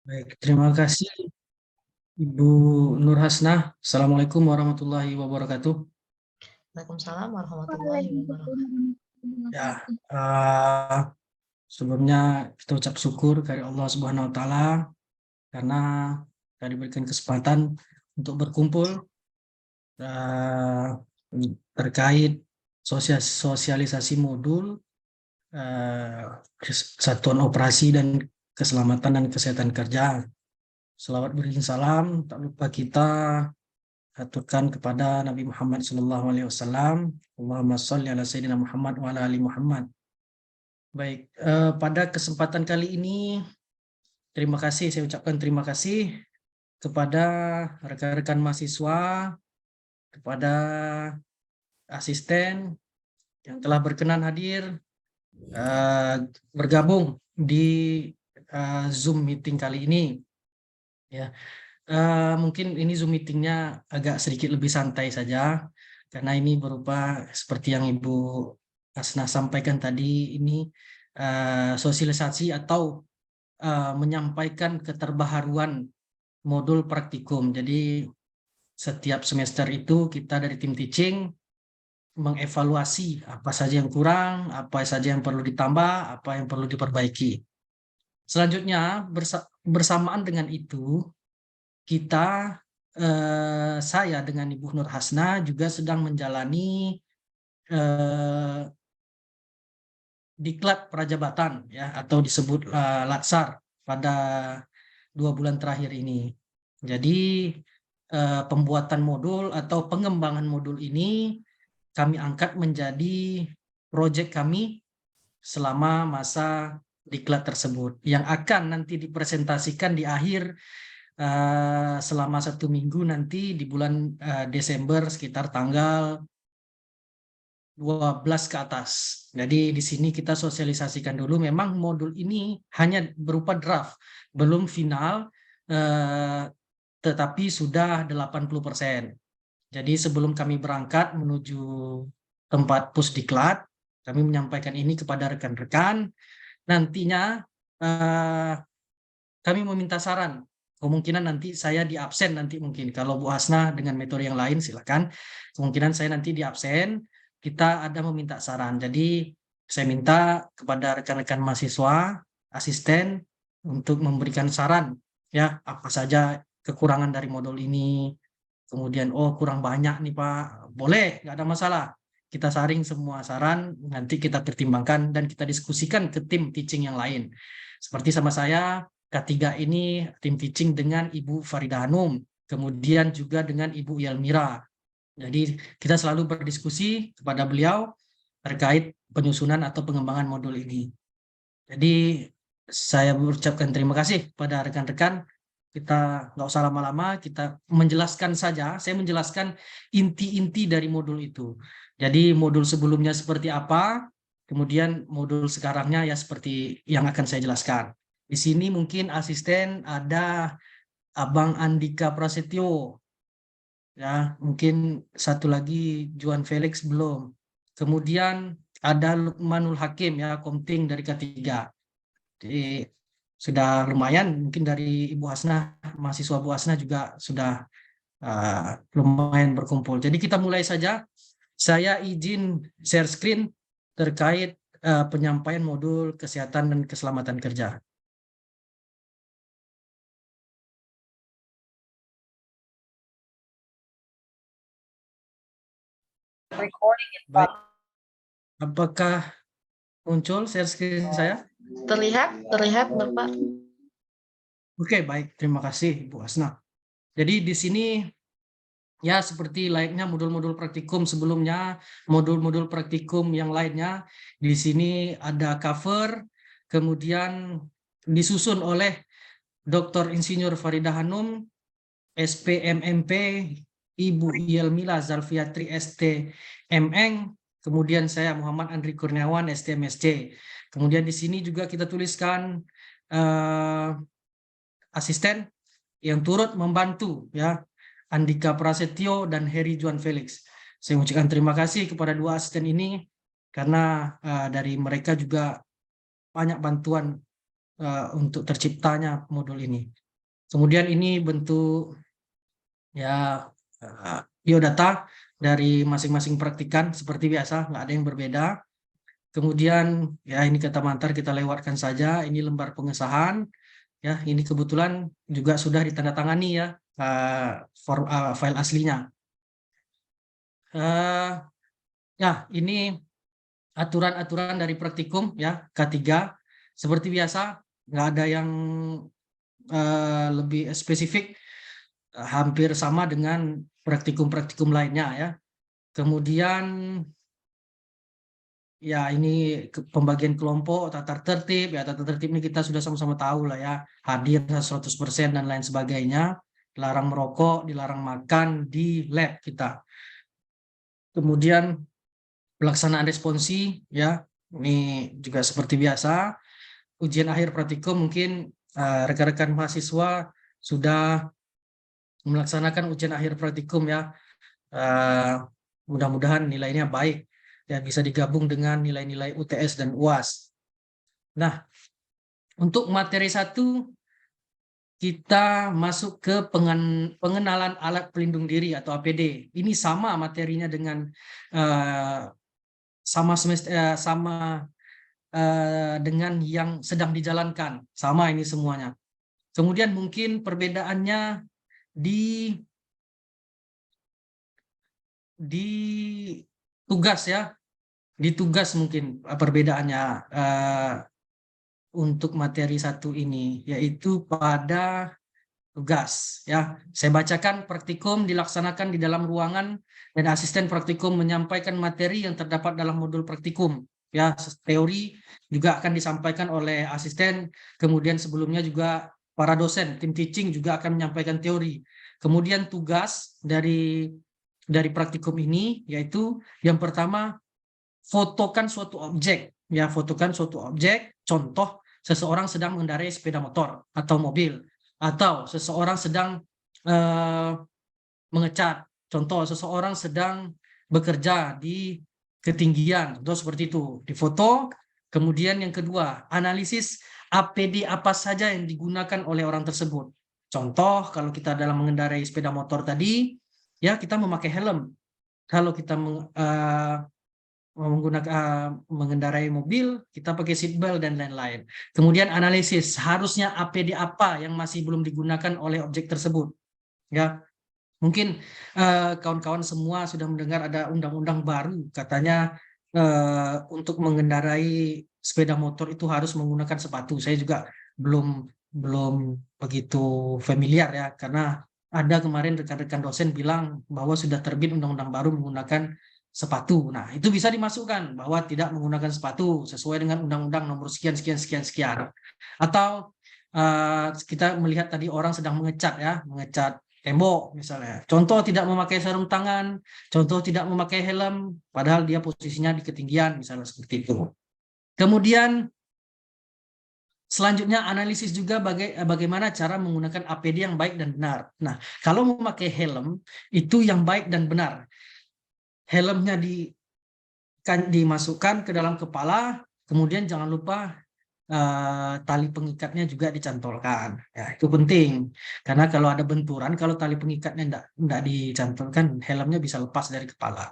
Baik, terima kasih Ibu Nur Hasnah. Assalamualaikum warahmatullahi wabarakatuh. Waalaikumsalam warahmatullahi wabarakatuh. Ya, eh, sebelumnya kita ucap syukur kepada Allah Subhanahu Wa Taala karena kita diberikan kesempatan untuk berkumpul eh, terkait sosialisasi modul eh, Satuan Operasi dan Keselamatan dan Kesehatan Kerja. Selawat beriring salam, tak lupa kita aturkan kepada Nabi Muhammad SAW. Allahumma sholli ala Sayyidina Muhammad wa ala ali Muhammad. Baik, pada kesempatan kali ini saya ucapkan terima kasih kepada rekan-rekan mahasiswa, kepada asisten yang telah berkenan hadir bergabung di Zoom meeting kali ini. Ya, mungkin ini Zoom meetingnya agak sedikit lebih santai saja, karena ini berupa seperti yang Ibu Asna sampaikan tadi, ini sosialisasi atau menyampaikan keterbaharuan modul praktikum. Jadi setiap semester itu kita dari tim teaching mengevaluasi apa saja yang kurang, apa saja yang perlu ditambah, apa yang perlu diperbaiki. Selanjutnya bersamaan dengan itu kita saya dengan Ibu Nur Hasna juga sedang menjalani diklat prajabatan ya, atau disebut latsar pada 2 bulan terakhir ini. Jadi pembuatan modul atau pengembangan modul ini kami angkat menjadi proyek kami selama masa diklat tersebut, yang akan nanti dipresentasikan di akhir selama 1 minggu nanti di bulan Desember sekitar tanggal 12 ke atas. Jadi di sini kita sosialisasikan dulu, memang modul ini hanya berupa draft, belum final, tetapi sudah 80%. Jadi sebelum kami berangkat menuju tempat pusdiklat, kami menyampaikan ini kepada rekan-rekan. Nantinya kami meminta saran. Kemungkinan nanti saya di absen nanti, mungkin kalau Bu Hasna dengan metode yang lain silakan. Kemungkinan saya nanti di absen, kita ada meminta saran. Jadi saya minta kepada rekan-rekan mahasiswa, asisten untuk memberikan saran ya, apa saja kekurangan dari modul ini. Kemudian kurang banyak nih Pak, boleh, nggak ada masalah. Kita saring semua saran, nanti kita pertimbangkan dan kita diskusikan ke tim teaching yang lain. Seperti sama saya, K3 ini tim teaching dengan Ibu Farida Hanum, kemudian juga dengan Ibu Yelmira. Jadi kita selalu berdiskusi kepada beliau terkait penyusunan atau pengembangan modul ini. Jadi saya mengucapkan terima kasih pada rekan-rekan. Kita nggak usah lama-lama, kita menjelaskan saja. Saya menjelaskan inti-inti dari modul itu. Jadi modul sebelumnya seperti apa, kemudian modul sekarangnya ya seperti yang akan saya jelaskan. Di sini mungkin asisten ada Abang Andika Prasetyo, ya mungkin satu lagi Juan Felix belum. Kemudian ada Lukmanul Hakim ya, Komting dari K3. Jadi sudah lumayan, mungkin dari Ibu Hasna, mahasiswa Bu Hasna juga sudah lumayan berkumpul. Jadi kita mulai saja. Saya izin share screen terkait penyampaian modul kesehatan dan keselamatan kerja. Baik, apakah muncul share screen saya? Terlihat Bapak. Oke, baik. Terima kasih Bu Hasna. Jadi di sini ya seperti layaknya modul-modul praktikum sebelumnya, modul-modul praktikum yang lainnya, di sini ada cover, kemudian disusun oleh Dr. Insinyur Farida Hanum, SPMMP, Ibu Yelmila Zalfiatri ST MN, kemudian saya Muhammad Andri Kurniawan STMSC. Kemudian di sini juga kita tuliskan asisten yang turut membantu ya, Andika Prasetyo dan Heri Juan Felix. Saya mengucapkan terima kasih kepada dua asisten ini karena dari mereka juga banyak bantuan untuk terciptanya modul ini. Kemudian ini bentuk ya biodata dari masing-masing praktikan seperti biasa, nggak ada yang berbeda. Kemudian ya ini kata mantar kita lewatkan saja. Ini lembar pengesahan. Ya, ini kebetulan juga sudah ditandatangani ya file aslinya. Ya, ini aturan-aturan dari praktikum ya K3. Seperti biasa, nggak ada yang lebih spesifik, hampir sama dengan praktikum-praktikum lainnya ya. Kemudian ya ini pembagian kelompok, tata tertib, ya tata tertib ini kita sudah sama-sama tahu lah ya, hadir 100% dan lain sebagainya, dilarang merokok, dilarang makan di lab kita. Kemudian pelaksanaan responsi ya, ini juga seperti biasa. Ujian akhir praktikum mungkin rekan-rekan mahasiswa sudah melaksanakan ujian akhir praktikum ya. Mudah-mudahan nilainya baik ya, bisa digabung dengan nilai-nilai UTS dan UAS. Nah, untuk materi 1 kita masuk ke pengenalan alat pelindung diri atau APD. Ini sama materinya dengan sama dengan yang sedang dijalankan. Sama ini semuanya. Kemudian mungkin perbedaannya di tugas ya, di tugas mungkin perbedaannya untuk materi 1 ini, yaitu pada tugas ya. Saya bacakan: praktikum dilaksanakan di dalam ruangan dan asisten praktikum menyampaikan materi yang terdapat dalam modul praktikum ya. Teori juga akan disampaikan oleh asisten, kemudian sebelumnya juga para dosen tim teaching juga akan menyampaikan teori. Kemudian tugas dari praktikum ini yaitu yang pertama, fotokan suatu objek ya, fotokan suatu objek. Contoh, seseorang sedang mengendarai sepeda motor atau mobil, atau seseorang sedang mengecat. Contoh, seseorang sedang bekerja di ketinggian, contoh seperti itu, difoto. Kemudian yang kedua, analisis APD apa saja yang digunakan oleh orang tersebut. Contoh, kalau kita dalam mengendarai sepeda motor tadi, ya kita memakai helm. Kalau kita mengendarai mobil, kita pakai seatbelt dan lain-lain. Kemudian analisis, harusnya APD apa yang masih belum digunakan oleh objek tersebut. Ya, mungkin kawan-kawan semua sudah mendengar ada undang-undang baru, katanya untuk mengendarai sepeda motor itu harus menggunakan sepatu. Saya juga belum begitu familiar ya, karena ada kemarin rekan-rekan dosen bilang bahwa sudah terbit undang-undang baru menggunakan sepatu. Nah, itu bisa dimasukkan bahwa tidak menggunakan sepatu sesuai dengan undang-undang nomor sekian sekian sekian sekian. Atau kita melihat tadi orang sedang mengecat ya, mengecat tembok misalnya. Contoh, tidak memakai sarung tangan, contoh tidak memakai helm, padahal dia posisinya di ketinggian misalnya seperti itu. Kemudian selanjutnya analisis juga bagaimana cara menggunakan APD yang baik dan benar. Nah, kalau memakai helm itu yang baik dan benar, helmnya dimasukkan ke dalam kepala, kemudian jangan lupa tali pengikatnya juga dicantolkan. Ya, itu penting. Karena kalau ada benturan, kalau tali pengikatnya enggak dicantolkan, helmnya bisa lepas dari kepala.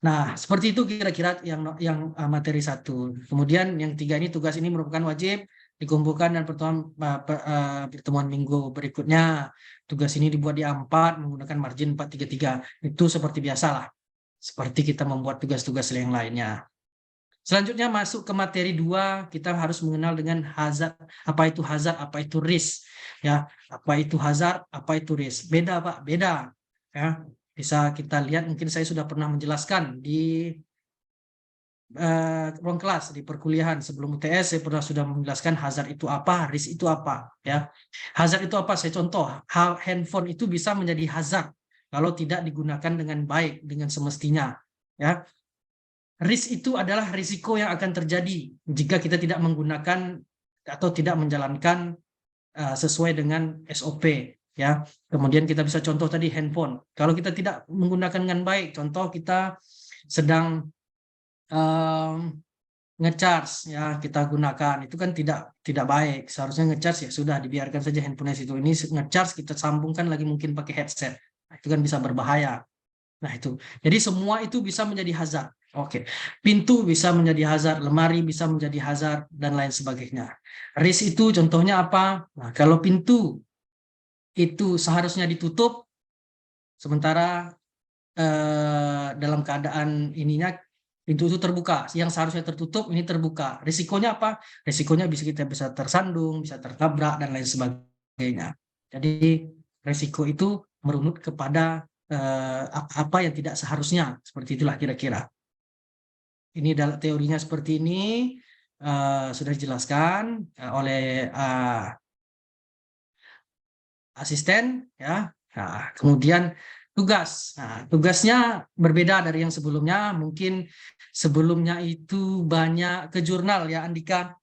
Nah, seperti itu kira-kira yang materi 1. Kemudian yang 3 ini, tugas ini merupakan wajib dikumpulkan dan pertemuan minggu berikutnya. Tugas ini dibuat di A4 menggunakan margin 433. Itu seperti biasa lah. Seperti kita membuat tugas-tugas yang lainnya. Selanjutnya masuk ke materi 2, kita harus mengenal dengan hazard. Apa itu hazard, apa itu risk. Ya, apa itu hazard, apa itu risk. Beda, Pak, beda. Ya, bisa kita lihat, mungkin saya sudah pernah menjelaskan di ruang kelas di perkuliahan sebelum UTS. Saya sudah menjelaskan hazard itu apa, risk itu apa. Ya, hazard itu apa? Saya contoh, handphone itu bisa menjadi hazard kalau tidak digunakan dengan baik, dengan semestinya. Ya, risk itu adalah risiko yang akan terjadi jika kita tidak menggunakan atau tidak menjalankan sesuai dengan SOP ya. Kemudian kita bisa contoh tadi handphone. Kalau kita tidak menggunakan dengan baik, contoh kita sedang ngecharge ya kita gunakan itu kan tidak baik. Seharusnya ngecharge ya sudah dibiarkan saja handphone situ. Ini ngecharge kita sambungkan lagi mungkin pakai headset. Nah, itu kan bisa berbahaya. Nah itu. Jadi semua itu bisa menjadi hazard. Oke. Pintu bisa menjadi hazard, lemari bisa menjadi hazard dan lain sebagainya. Risk itu contohnya apa? Nah, kalau pintu itu seharusnya ditutup sementara dalam keadaan ininya pintu itu terbuka, yang seharusnya tertutup ini terbuka. Risikonya apa? Risikonya kita bisa tersandung, bisa tertabrak dan lain sebagainya. Jadi risiko itu merunut kepada apa yang tidak seharusnya, seperti itulah kira-kira. Ini dalam teorinya seperti ini, sudah dijelaskan oleh asisten ya. Nah, kemudian tugas. Nah, tugasnya berbeda dari yang sebelumnya. Mungkin sebelumnya itu banyak ke jurnal ya, Andika.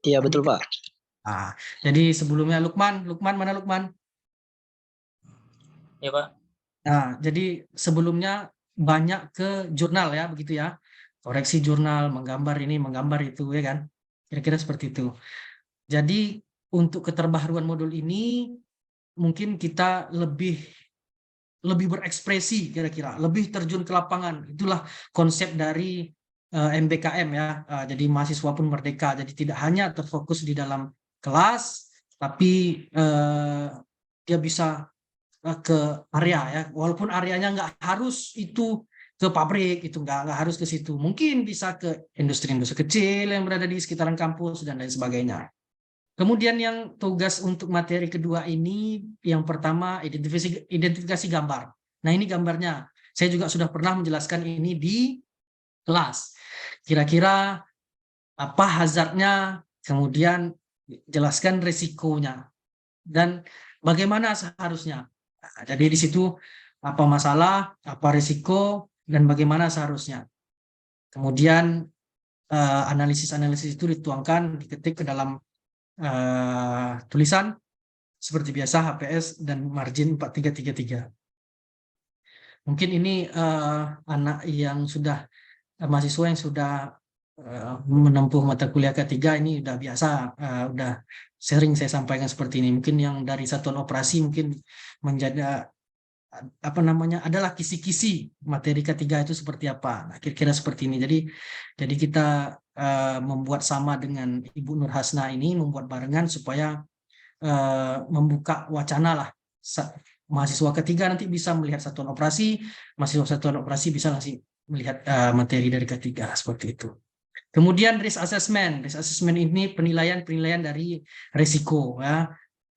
Iya, betul, Pak. Nah, jadi sebelumnya Lukman mana Lukman? Ya, Pak. Nah, jadi sebelumnya banyak ke jurnal ya, begitu ya. Koreksi jurnal, menggambar ini, menggambar itu ya kan. Kira-kira seperti itu. Jadi untuk keterbaruan modul ini mungkin kita lebih berekspresi kira-kira, lebih terjun ke lapangan. Itulah konsep dari MBKM ya. Jadi mahasiswa pun merdeka. Jadi tidak hanya terfokus di dalam kelas, tapi dia bisa ke area ya. Walaupun areanya nggak harus itu ke pabrik, itu nggak harus ke situ. Mungkin bisa ke industri-industri kecil yang berada di sekitaran kampus dan lain sebagainya. Kemudian yang tugas untuk materi kedua ini, yang pertama identifikasi gambar. Nah ini gambarnya. Saya juga sudah pernah menjelaskan ini di kelas. Kira-kira apa hazardnya, kemudian jelaskan risikonya, dan bagaimana seharusnya. Nah, jadi di situ apa masalah, apa risiko, dan bagaimana seharusnya. Kemudian analisis-analisis itu dituangkan, diketik ke dalam tulisan seperti biasa HPS dan margin 4333. Mungkin ini anak yang sudah mahasiswa yang sudah menempuh mata kuliah ketiga ini udah biasa, udah sering saya sampaikan seperti ini. Mungkin yang dari satuan operasi mungkin menjadi adalah kisi-kisi materi ketiga itu seperti apa. Nah, kira-kira seperti ini. Jadi kita membuat sama dengan Ibu Nur Hasna ini, membuat barengan supaya membuka wacana lah. Mahasiswa ketiga nanti bisa melihat satuan operasi, mahasiswa satuan operasi bisa langsung melihat materi dari ketiga, seperti itu. Kemudian risk assessment. Risk assessment ini penilaian dari risiko ya.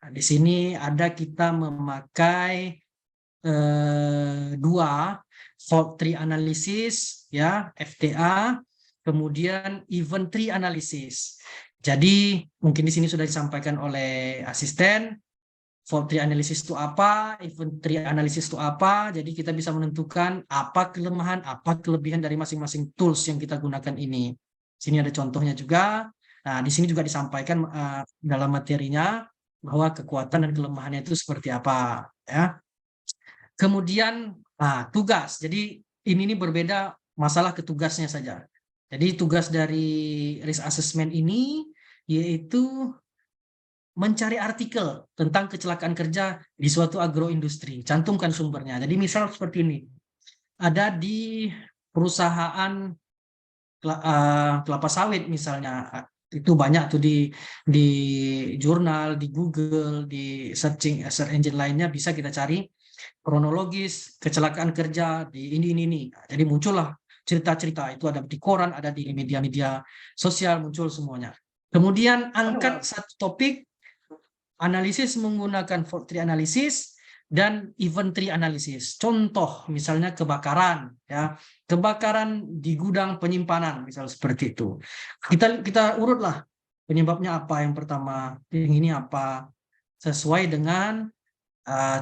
Nah, di sini ada kita memakai dua, fault tree analysis ya, FTA, kemudian event tree analysis. Jadi mungkin di sini sudah disampaikan oleh asisten, fault tree analysis itu apa, event tree analysis itu apa. Jadi kita bisa menentukan apa kelemahan, apa kelebihan dari masing-masing tools yang kita gunakan ini. Sini ada contohnya juga. Nah, di sini juga disampaikan dalam materinya bahwa kekuatan dan kelemahannya itu seperti apa ya. Kemudian tugas. Jadi ini berbeda masalah ketugasnya saja. Jadi tugas dari risk assessment ini yaitu mencari artikel tentang kecelakaan kerja di suatu agroindustri. Cantumkan sumbernya. Jadi misal seperti ini. Ada di perusahaan kelapa sawit misalnya. Itu banyak tuh di jurnal, di Google, di search engine lainnya bisa kita cari kronologis kecelakaan kerja di ini. Jadi muncullah cerita-cerita itu, ada di koran, ada di media-media sosial, muncul semuanya. Kemudian angkat satu topik, analisis menggunakan fault tree analysis dan event tree analysis. Contoh misalnya kebakaran ya, kebakaran di gudang penyimpanan misal seperti itu. Kita urutlah penyebabnya apa, yang pertama, yang ini apa, sesuai dengan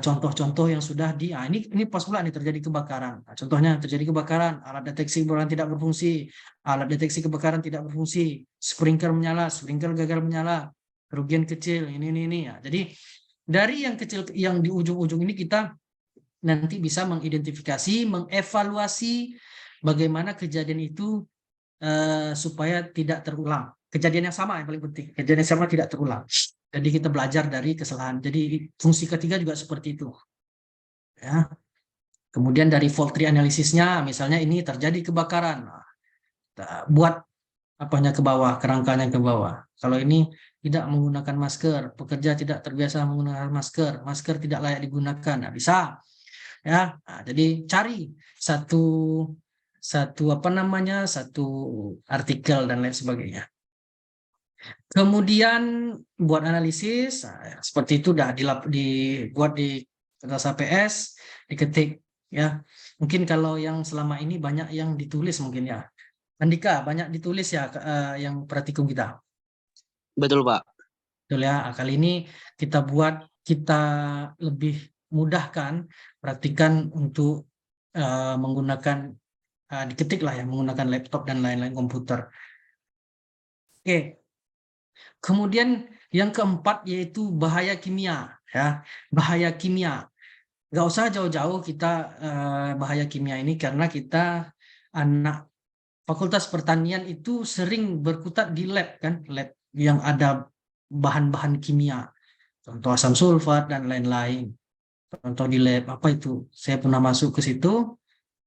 contoh-contoh yang sudah ini pas pula nih terjadi kebakaran. Nah, contohnya terjadi kebakaran, alat deteksi kebakaran tidak berfungsi, alat deteksi kebakaran tidak berfungsi, sprinkler menyala, sprinkler gagal menyala, kerugian kecil ini ya. Jadi dari yang kecil yang di ujung-ujung ini kita nanti bisa mengidentifikasi, mengevaluasi bagaimana kejadian itu supaya tidak terulang. Kejadian yang sama yang paling penting. Kejadian yang sama tidak terulang. Jadi kita belajar dari kesalahan. Jadi fungsi ketiga juga seperti itu. Ya. Kemudian dari fault tree analisisnya, misalnya ini terjadi kebakaran, nah, kita buat apanya ke bawah, kerangkanya ke bawah. Kalau ini tidak menggunakan masker, pekerja tidak terbiasa menggunakan masker, masker tidak layak digunakan, nah, bisa. Ya, nah, jadi cari satu apa namanya, satu artikel dan lain sebagainya. Kemudian buat analisis, nah, seperti itu udah dibuat di kertas HPS, diketik ya. Mungkin kalau yang selama ini banyak yang ditulis mungkin ya. Andika banyak ditulis ya yang praktikum kita. Betul, Pak. Betul ya. Kali ini kita lebih mudahkan praktikan untuk menggunakan diketik lah ya, menggunakan laptop dan lain-lain komputer. Oke. Kemudian yang keempat yaitu bahaya kimia ya. Bahaya kimia. Nggak usah jauh-jauh kita bahaya kimia ini karena kita anak Fakultas Pertanian itu sering berkutat di lab kan, lab yang ada bahan-bahan kimia, contoh asam sulfat dan lain-lain. Contoh di lab apa itu? Saya pernah masuk ke situ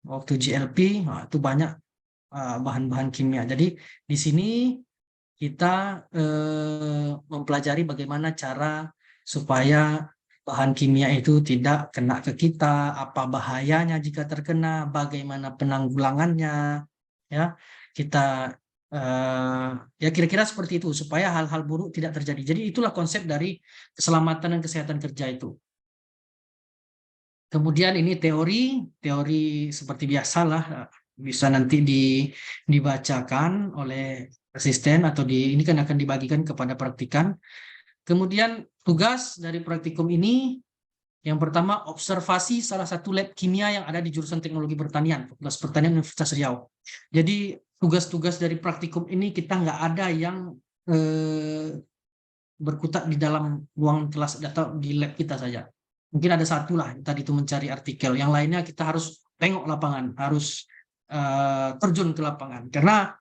waktu GLP, nah, itu banyak bahan-bahan kimia. Jadi di sini kita mempelajari bagaimana cara supaya bahan kimia itu tidak kena ke kita, apa bahayanya jika terkena, bagaimana penanggulangannya, ya kita ya kira-kira seperti itu supaya hal-hal buruk tidak terjadi. Jadi itulah konsep dari keselamatan dan kesehatan kerja itu. Kemudian ini teori seperti biasalah bisa nanti dibacakan oleh asisten atau ini kan akan dibagikan kepada praktikan. Kemudian tugas dari praktikum ini yang pertama observasi salah satu lab kimia yang ada di jurusan Teknologi Pertanian, Fakultas Pertanian Universitas Riau. Jadi tugas-tugas dari praktikum ini kita nggak ada yang berkutat di dalam ruang kelas atau di lab kita saja. Mungkin ada satu lah tadi itu mencari artikel. Yang lainnya kita harus tengok lapangan, harus terjun ke lapangan. Karena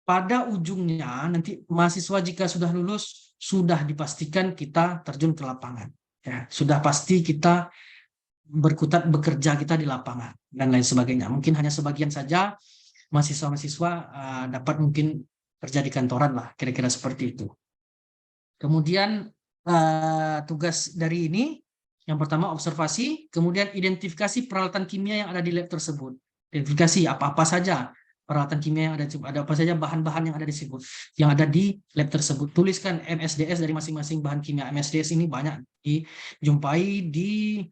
pada ujungnya nanti mahasiswa jika sudah lulus sudah dipastikan kita terjun ke lapangan. Ya, sudah pasti kita berkutat bekerja kita di lapangan dan lain sebagainya. Mungkin hanya sebagian saja mahasiswa-mahasiswa dapat mungkin kerja di kantoran lah, kira-kira seperti itu. Kemudian tugas dari ini yang pertama observasi, kemudian identifikasi peralatan kimia yang ada di lab tersebut. Identifikasi apa-apa saja peralatan kimia yang ada apa saja bahan-bahan yang ada di lab tersebut. Tuliskan MSDS dari masing-masing bahan kimia. MSDS ini banyak dijumpai di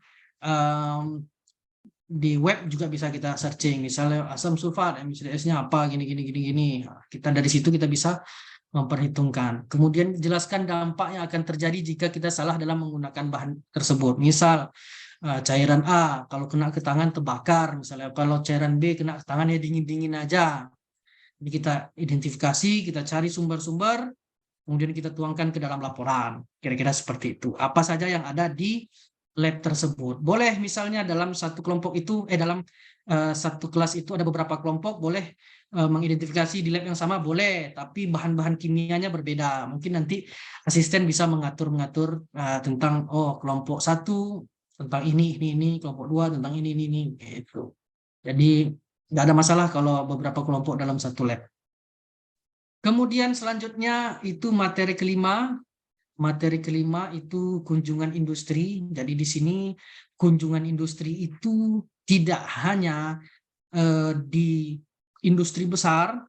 web juga bisa kita searching. Misalnya asam sulfat, MSDS-nya apa gini. Kita dari situ kita bisa memperhitungkan. Kemudian jelaskan dampak yang akan terjadi jika kita salah dalam menggunakan bahan tersebut. Misal cairan A kalau kena ke tangan terbakar, misalnya kalau cairan B kena ke tangan ya dingin-dingin aja. Jadi kita identifikasi, kita cari sumber-sumber, kemudian kita tuangkan ke dalam laporan. Kira-kira seperti itu. Apa saja yang ada di lab tersebut. Boleh misalnya dalam satu kelompok itu, dalam satu kelas itu ada beberapa kelompok, boleh mengidentifikasi di lab yang sama, boleh, tapi bahan-bahan kimianya berbeda. Mungkin nanti asisten bisa mengatur-ngatur tentang, kelompok satu tentang ini, kelompok dua tentang ini, gitu. Jadi nggak ada masalah kalau beberapa kelompok dalam satu lab. Kemudian selanjutnya itu materi kelima. Materi kelima itu kunjungan industri. Jadi di sini kunjungan industri itu tidak hanya di industri besar,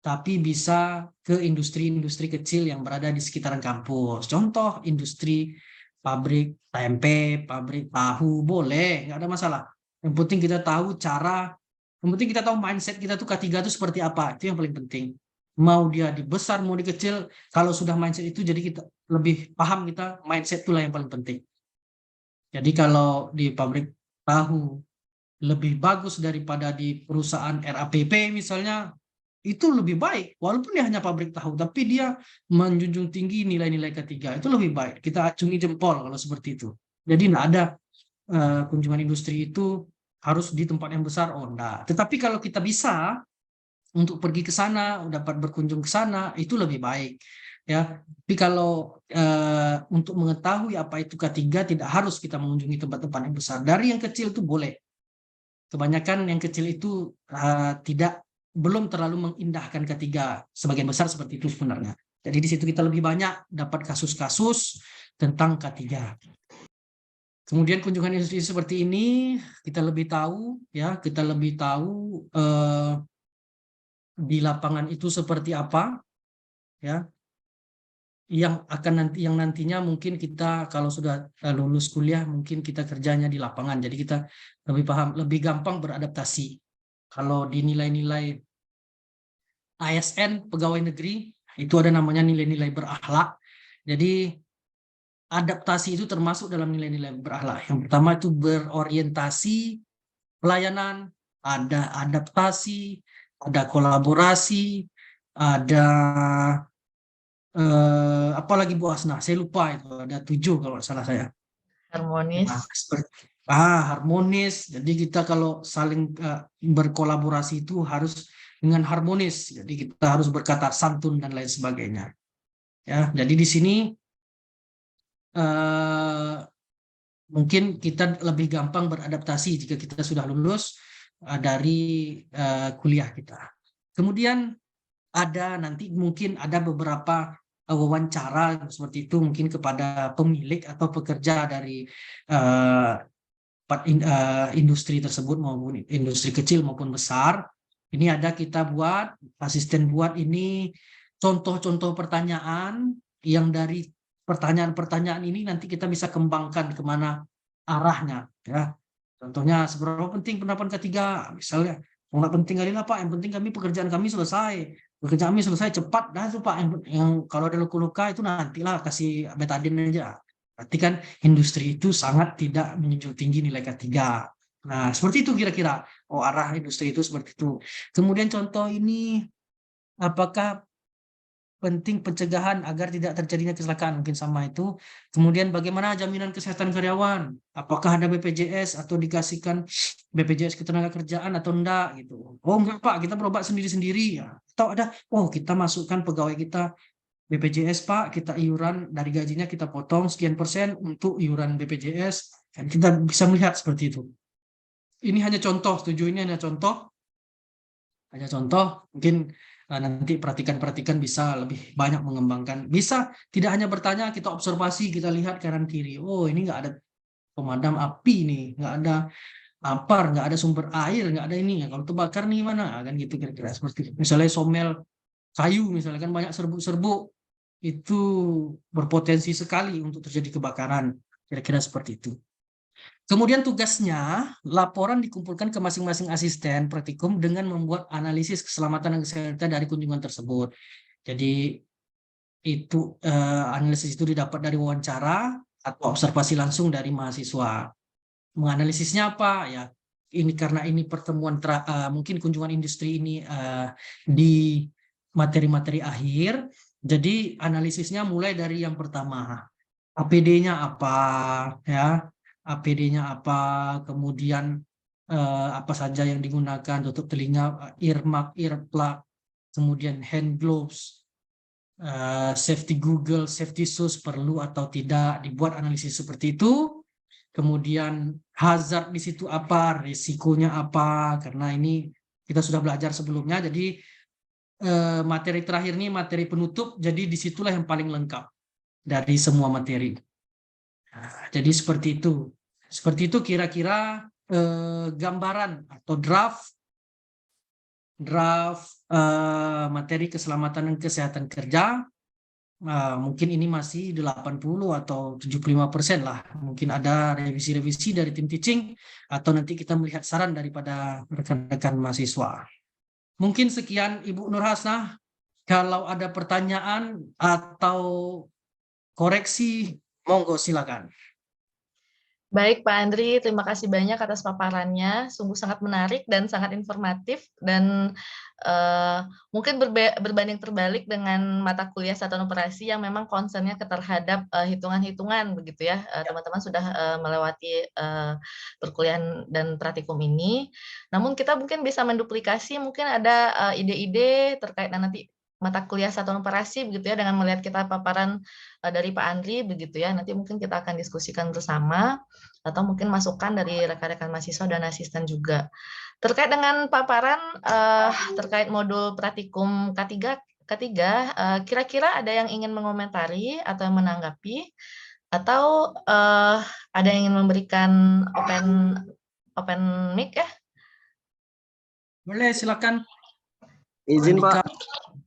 tapi bisa ke industri-industri kecil yang berada di sekitaran kampus. Contoh industri pabrik tempe, pabrik tahu, boleh, nggak ada masalah. Yang penting kita tahu yang penting kita tahu mindset kita tuh K3 itu seperti apa, itu yang paling penting. Mau dia di besar, mau di kecil, kalau sudah mindset itu jadi kita lebih paham kita mindset itulah yang paling penting. Jadi kalau di pabrik tahu lebih bagus daripada di perusahaan RAPP misalnya, itu lebih baik, walaupun dia hanya pabrik tahu, tapi dia menjunjung tinggi nilai-nilai K3, itu lebih baik. Kita acungi jempol kalau seperti itu. Jadi tidak ada kunjungan industri itu harus di tempat yang besar, enggak. Tetapi kalau kita bisa untuk pergi ke sana, dapat berkunjung ke sana, itu lebih baik. Ya, tapi kalau untuk mengetahui apa itu K3 tidak harus kita mengunjungi tempat-tempat yang besar. Dari yang kecil itu boleh. Kebanyakan yang kecil itu belum terlalu mengindahkan K3. Sebagian besar seperti itu sebenarnya. Jadi di situ kita lebih banyak dapat kasus-kasus tentang K3. Kemudian kunjungan industri seperti ini kita lebih tahu di lapangan itu seperti apa, ya, yang nantinya mungkin kita kalau sudah lulus kuliah mungkin kita kerjanya di lapangan. Jadi kita lebih gampang beradaptasi. Kalau di nilai-nilai ASN pegawai negeri itu ada namanya nilai-nilai berakhlak. Jadi adaptasi itu termasuk dalam nilai-nilai berakhlak. Yang pertama itu berorientasi pelayanan, ada adaptasi, ada kolaborasi, ada apalagi Bu Asna, saya lupa itu ada 7 kalau salah saya. Harmonis. Harmonis. Jadi kita kalau saling berkolaborasi itu harus dengan harmonis. Jadi kita harus berkata santun dan lain sebagainya. Ya, jadi di sini mungkin kita lebih gampang beradaptasi jika kita sudah lulus dari kuliah kita. Kemudian nanti mungkin ada beberapa wawancara seperti itu mungkin kepada pemilik atau pekerja dari industri tersebut maupun industri kecil maupun besar. Ini ada kita asisten buat ini contoh-contoh pertanyaan yang dari pertanyaan-pertanyaan ini nanti kita bisa kembangkan kemana arahnya, ya. Contohnya seberapa penting penerapan K3 misalnya. Nggak penting kali lah Pak, yang penting pekerjaan kami selesai. Pekerjaan kami selesai cepat dah tuh Pak. Yang kalau ada luka-luka itu nantilah kasih betadine aja. Berarti kan industri itu sangat tidak menjunjung tinggi nilai K3. Nah, seperti itu kira-kira. Arah industri itu seperti itu. Kemudian contoh ini, apakah penting pencegahan agar tidak terjadinya kecelakaan, mungkin sama itu. Kemudian bagaimana jaminan kesehatan karyawan, apakah ada BPJS atau dikasihkan BPJS ketenagakerjaan atau enggak gitu. Enggak Pak, kita berobat sendiri-sendiri ya. Atau ada kita masukkan pegawai kita BPJS Pak, kita iuran dari gajinya kita potong sekian persen untuk iuran BPJS, kan kita bisa melihat seperti itu. Ini hanya contoh, setuju, ini hanya contoh mungkin nanti perhatikan bisa lebih banyak mengembangkan. Bisa tidak hanya bertanya, kita observasi, kita lihat kanan kiri. Ini nggak ada pemadam api nih, nggak ada ampar, nggak ada sumber air, nggak ada ini. Kalau terbakar nih mana? Kan gitu kira-kira seperti itu. Misalnya somel kayu, misalnya kan banyak serbuk-serbuk, itu berpotensi sekali untuk terjadi kebakaran. Kira-kira seperti itu. Kemudian tugasnya, laporan dikumpulkan ke masing-masing asisten praktikum dengan membuat analisis keselamatan dan kesehatan dari kunjungan tersebut. Jadi itu analisis itu didapat dari wawancara atau observasi langsung dari mahasiswa. Menganalisisnya apa? Ya, ini karena ini pertemuan mungkin kunjungan industri ini di materi-materi akhir. Jadi analisisnya mulai dari yang pertama, APD-nya apa, ya. APD-nya apa, kemudian apa saja yang digunakan, tutup telinga, earmuff, earplug, kemudian hand gloves, safety Google, safety shoes perlu atau tidak, dibuat analisis seperti itu. Kemudian hazard di situ apa, risikonya apa, karena ini kita sudah belajar sebelumnya, jadi materi terakhir ini materi penutup, jadi disitulah yang paling lengkap dari semua materi. Nah, jadi seperti itu. Seperti itu kira-kira gambaran atau draft materi keselamatan dan kesehatan kerja. Mungkin ini masih 80 atau 75% lah. Mungkin ada revisi-revisi dari tim teaching atau nanti kita melihat saran daripada rekan-rekan mahasiswa. Mungkin sekian Ibu Nur Hasnah. Kalau ada pertanyaan atau koreksi, monggo silakan. Baik Pak Andri, terima kasih banyak atas paparannya. Sungguh sangat menarik dan sangat informatif dan mungkin berbanding terbalik dengan mata kuliah satuan operasi yang memang concern-nya terhadap hitungan-hitungan begitu ya. Teman-teman sudah melewati perkuliahan dan praktikum ini. Namun kita mungkin bisa menduplikasi, mungkin ada ide-ide terkait nanti mata kuliah satuan operasi begitu ya, dengan melihat kita paparan dari Pak Andri begitu ya. Nanti mungkin kita akan diskusikan bersama atau mungkin masukan dari rekan-rekan mahasiswa dan asisten juga. Terkait dengan paparan terkait modul praktikum ketiga, kira-kira ada yang ingin mengomentari atau menanggapi, atau ada yang ingin memberikan open mic ya? Boleh, silakan. Izin Andika. Pak,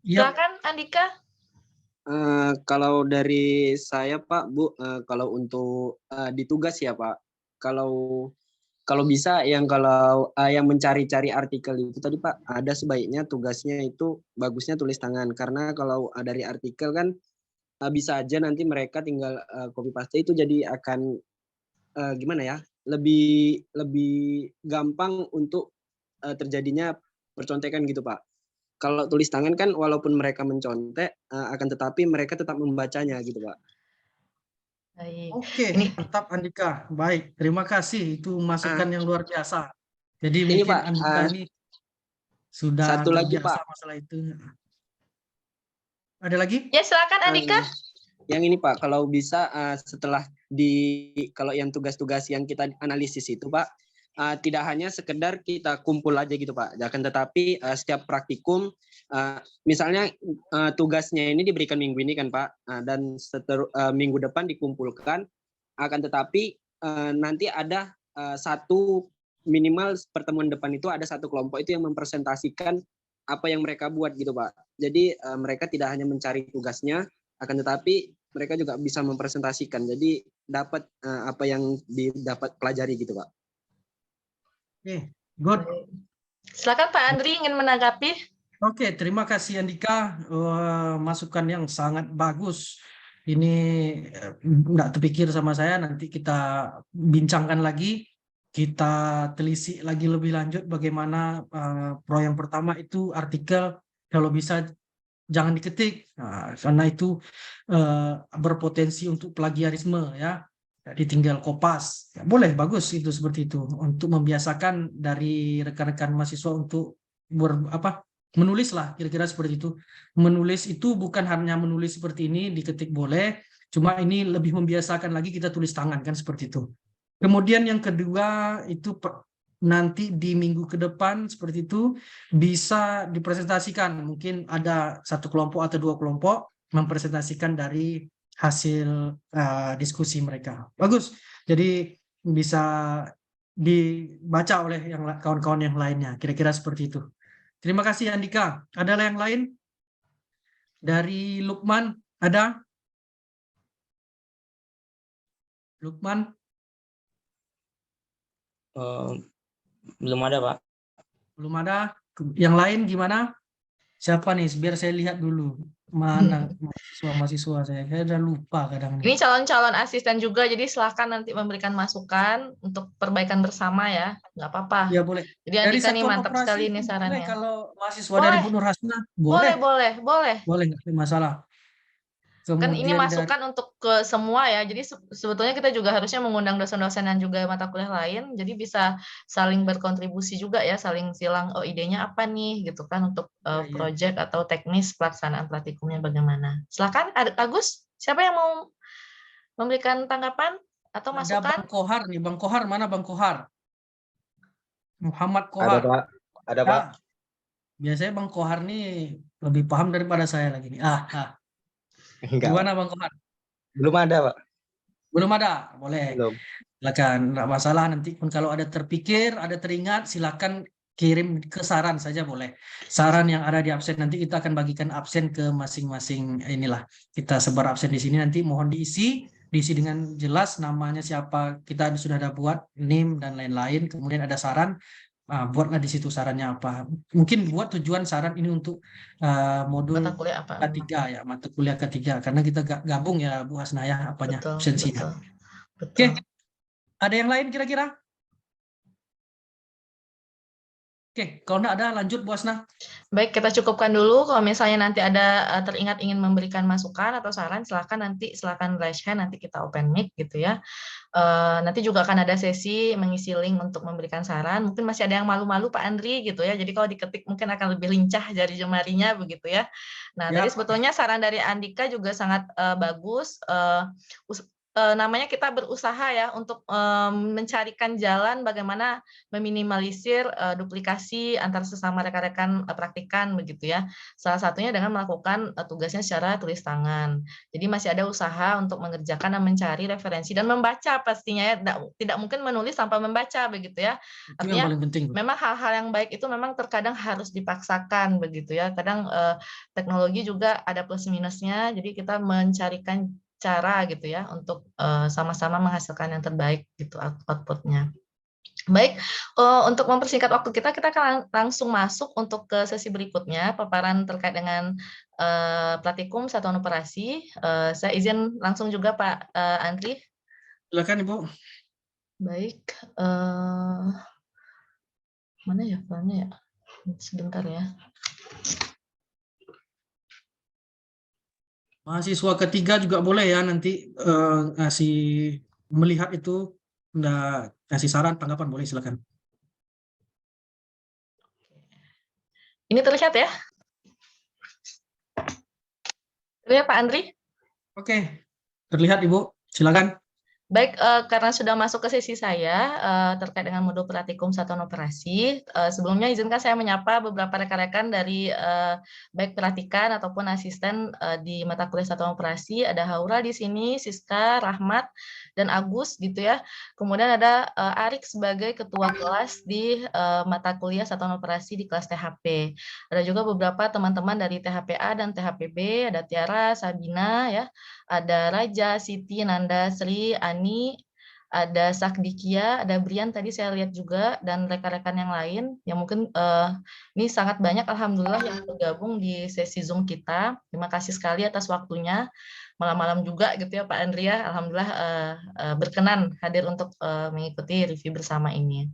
Iya, Silakan Andika. kalau dari saya Pak, Bu, kalau untuk di tugas ya Pak, kalau kalau bisa yang mencari-cari artikel itu tadi Pak, ada sebaiknya tugasnya itu bagusnya tulis tangan, karena kalau dari artikel kan bisa aja nanti mereka tinggal copy paste, itu jadi akan gimana ya, lebih lebih gampang untuk terjadinya percontekan gitu Pak. Kalau tulis tangan kan walaupun mereka mencontek, akan tetapi mereka tetap membacanya gitu Pak. Baik. oke, Ini mantap Andika. Baik, terima kasih. Itu masukan yang luar biasa. Jadi Ini mungkin Pak, Andika ini sudah satu lagi terbiasa Pak, masalah itu. Ada lagi? ya silakan Andika. yang ini Pak, kalau bisa setelah kalau yang tugas-tugas yang kita analisis itu Pak, tidak hanya sekedar kita kumpul aja gitu Pak, akan tetapi setiap praktikum, misalnya tugasnya ini diberikan minggu ini kan Pak, dan minggu depan dikumpulkan, akan tetapi nanti ada satu minimal pertemuan depan itu ada satu kelompok itu yang mempresentasikan apa yang mereka buat gitu Pak. Jadi mereka tidak hanya mencari tugasnya, akan tetapi mereka juga bisa mempresentasikan. Jadi dapat apa yang didapat pelajari gitu Pak. Oke, good. Silakan Pak Andri ingin menanggapi. Oke, terima kasih Andika. Masukan yang sangat bagus. Ini nggak terpikir sama saya. Nanti kita bincangkan lagi. Kita telisik lagi lebih lanjut bagaimana pro yang pertama itu artikel kalau bisa jangan diketik. Nah, karena itu berpotensi untuk plagiarisme ya. Jadi tinggal kopas. Ya, boleh, bagus itu seperti itu. Untuk membiasakan dari rekan-rekan mahasiswa untuk menulis lah, kira-kira seperti itu. Menulis itu bukan hanya menulis seperti ini, diketik boleh, cuma ini lebih membiasakan lagi kita tulis tangan, kan seperti itu. Kemudian yang kedua itu nanti di minggu ke depan seperti itu bisa dipresentasikan. Mungkin ada satu kelompok atau dua kelompok mempresentasikan dari hasil diskusi mereka. Bagus. Jadi bisa dibaca oleh kawan-kawan yang lainnya. Kira-kira seperti itu. Terima kasih Andika. Ada yang lain? Dari Lukman ada? Lukman? Belum ada Pak. Belum ada. Yang lain gimana? Siapa nih? Biar saya lihat dulu. Mana mahasiswa-mahasiswa saya. Saya udah lupa kadang Ini nih. calon-calon asisten juga, jadi silakan nanti memberikan masukan untuk perbaikan bersama ya, nggak apa-apa. Ya boleh. Jadi Dari Andika nih satuan mantap operasi sekali ini boleh, sarannya. kalau mahasiswa dari Boleh, Bu Nur Hasnah boleh, boleh. boleh. Boleh, nggak ada masalah. Kan ini Kemudian dari masukan untuk ke semua ya, jadi sebetulnya kita juga harusnya mengundang dosen-dosen dan juga mata kuliah lain, jadi bisa saling berkontribusi juga ya, saling silang, oh idenya apa nih gitu kan untuk ya. project atau teknis pelaksanaan praktikumnya bagaimana. Silakan, Agus, siapa yang mau memberikan tanggapan atau Ada masukan? Bang Kohar nih. Bang Kohar, mana Bang Kohar? Muhammad Ada Kohar. Pak. Ada Pak. Biasanya Bang Kohar nih lebih paham daripada saya lagi nih. Enggak, Gimana Pak. Bang Kohar? Belum ada Pak. Belum ada? Boleh. Belum. Silakan, nggak masalah. Nanti pun kalau ada terpikir, ada teringat, silakan kirim ke saran saja boleh. Saran yang ada di absen nanti kita akan bagikan absen ke masing-masing inilah. Kita sebar absen di sini nanti mohon diisi dengan jelas namanya siapa, kita sudah ada buat name dan lain-lain. Kemudian ada saran, buatlah di situ sarannya apa. Mungkin buat tujuan saran ini untuk modul Mata kuliah apa? ketiga ya, mata kuliah ketiga karena kita gabung ya Bu Hasna ya apanya Betul, absensinya. betul. Oke. Ada yang lain kira-kira? Oke, kalau enggak ada lanjut Bu Hasna. Baik, kita cukupkan dulu. Kalau misalnya nanti ada teringat ingin memberikan masukan atau saran, silakan raise hand, nanti kita open mic gitu ya. Nanti juga akan ada sesi mengisi link untuk memberikan saran. Mungkin masih ada yang malu-malu Pak Andri gitu ya. Jadi kalau diketik mungkin akan lebih lincah jari jemarinya begitu ya. Nah, tadi Ya, sebetulnya saran dari Andika juga sangat bagus. Namanya kita berusaha ya untuk mencarikan jalan bagaimana meminimalisir duplikasi antar sesama rekan-rekan praktikan begitu ya. Salah satunya dengan melakukan tugasnya secara tulis tangan. Jadi masih ada usaha untuk mengerjakan dan mencari referensi dan membaca pastinya ya. Tidak mungkin menulis tanpa membaca begitu ya. itu yang Artinya paling penting. memang hal-hal yang baik itu memang terkadang harus dipaksakan begitu ya. Kadang teknologi juga ada plus minusnya. Jadi kita mencarikan cara gitu ya untuk sama-sama menghasilkan yang terbaik gitu outputnya. Baik, untuk mempersingkat waktu kita akan langsung masuk untuk ke sesi berikutnya, paparan terkait dengan praktikum satuan operasi. Saya izin langsung juga Pak Andri. Silakan Ibu. Baik, mana ya filenya ya? Sebentar ya. Mahasiswa ketiga juga boleh ya nanti ngasih melihat itu, ngasih saran, tanggapan boleh, silakan. Ini terlihat ya? Terlihat Pak Andri? Oke, terlihat Ibu, silakan. Baik, karena sudah masuk ke sesi saya terkait dengan modul praktikum satuan operasi, sebelumnya izinkan saya menyapa beberapa rekan-rekan dari baik perhatikan ataupun asisten di mata kuliah satuan operasi. Ada Haura di sini, Siska, Rahmat, dan Agus gitu ya. Kemudian ada Arik sebagai ketua kelas di mata kuliah satuan operasi di kelas THP. Ada juga beberapa teman-teman dari THPA dan THPB, ada Tiara, Sabina ya. Ada Raja, Siti, Nanda, Sri, Ani, ada Sakdikia, ada Brian tadi saya lihat juga, dan rekan-rekan yang lain yang mungkin ini sangat banyak alhamdulillah yang bergabung di sesi Zoom kita. Terima kasih sekali atas waktunya. Malam-malam juga gitu ya Pak Andria, alhamdulillah berkenan hadir untuk mengikuti review bersama ini.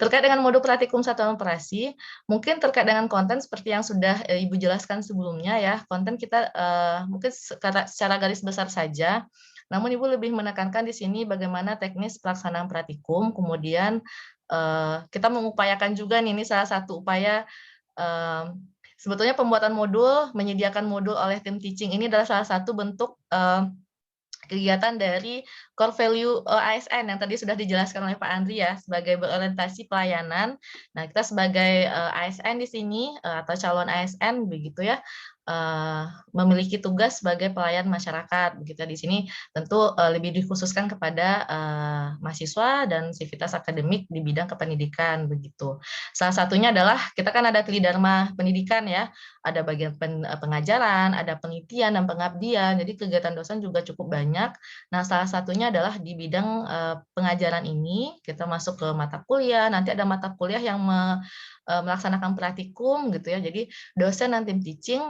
Terkait dengan modul praktikum satuan operasi, mungkin terkait dengan konten seperti yang sudah Ibu jelaskan sebelumnya ya, konten kita mungkin secara garis besar saja, namun Ibu lebih menekankan di sini bagaimana teknis pelaksanaan praktikum, kemudian kita mengupayakan juga nih, ini salah satu upaya sebetulnya pembuatan modul, menyediakan modul oleh tim teaching ini adalah salah satu bentuk kegiatan dari core value ASN yang tadi sudah dijelaskan oleh Pak Andri ya, sebagai berorientasi pelayanan. Nah, kita sebagai ASN di sini atau calon ASN begitu ya, memiliki tugas sebagai pelayan masyarakat begitu ya. Di sini tentu lebih dikhususkan kepada mahasiswa dan sivitas akademik di bidang kependidikan begitu. Salah satunya adalah kita kan ada tridharma pendidikan ya, ada bagian pengajaran, ada penelitian dan pengabdian. Jadi kegiatan dosen juga cukup banyak. Nah, salah satunya adalah di bidang pengajaran ini kita masuk ke mata kuliah. Nanti ada mata kuliah yang melaksanakan praktikum gitu ya. Jadi dosen dan tim teaching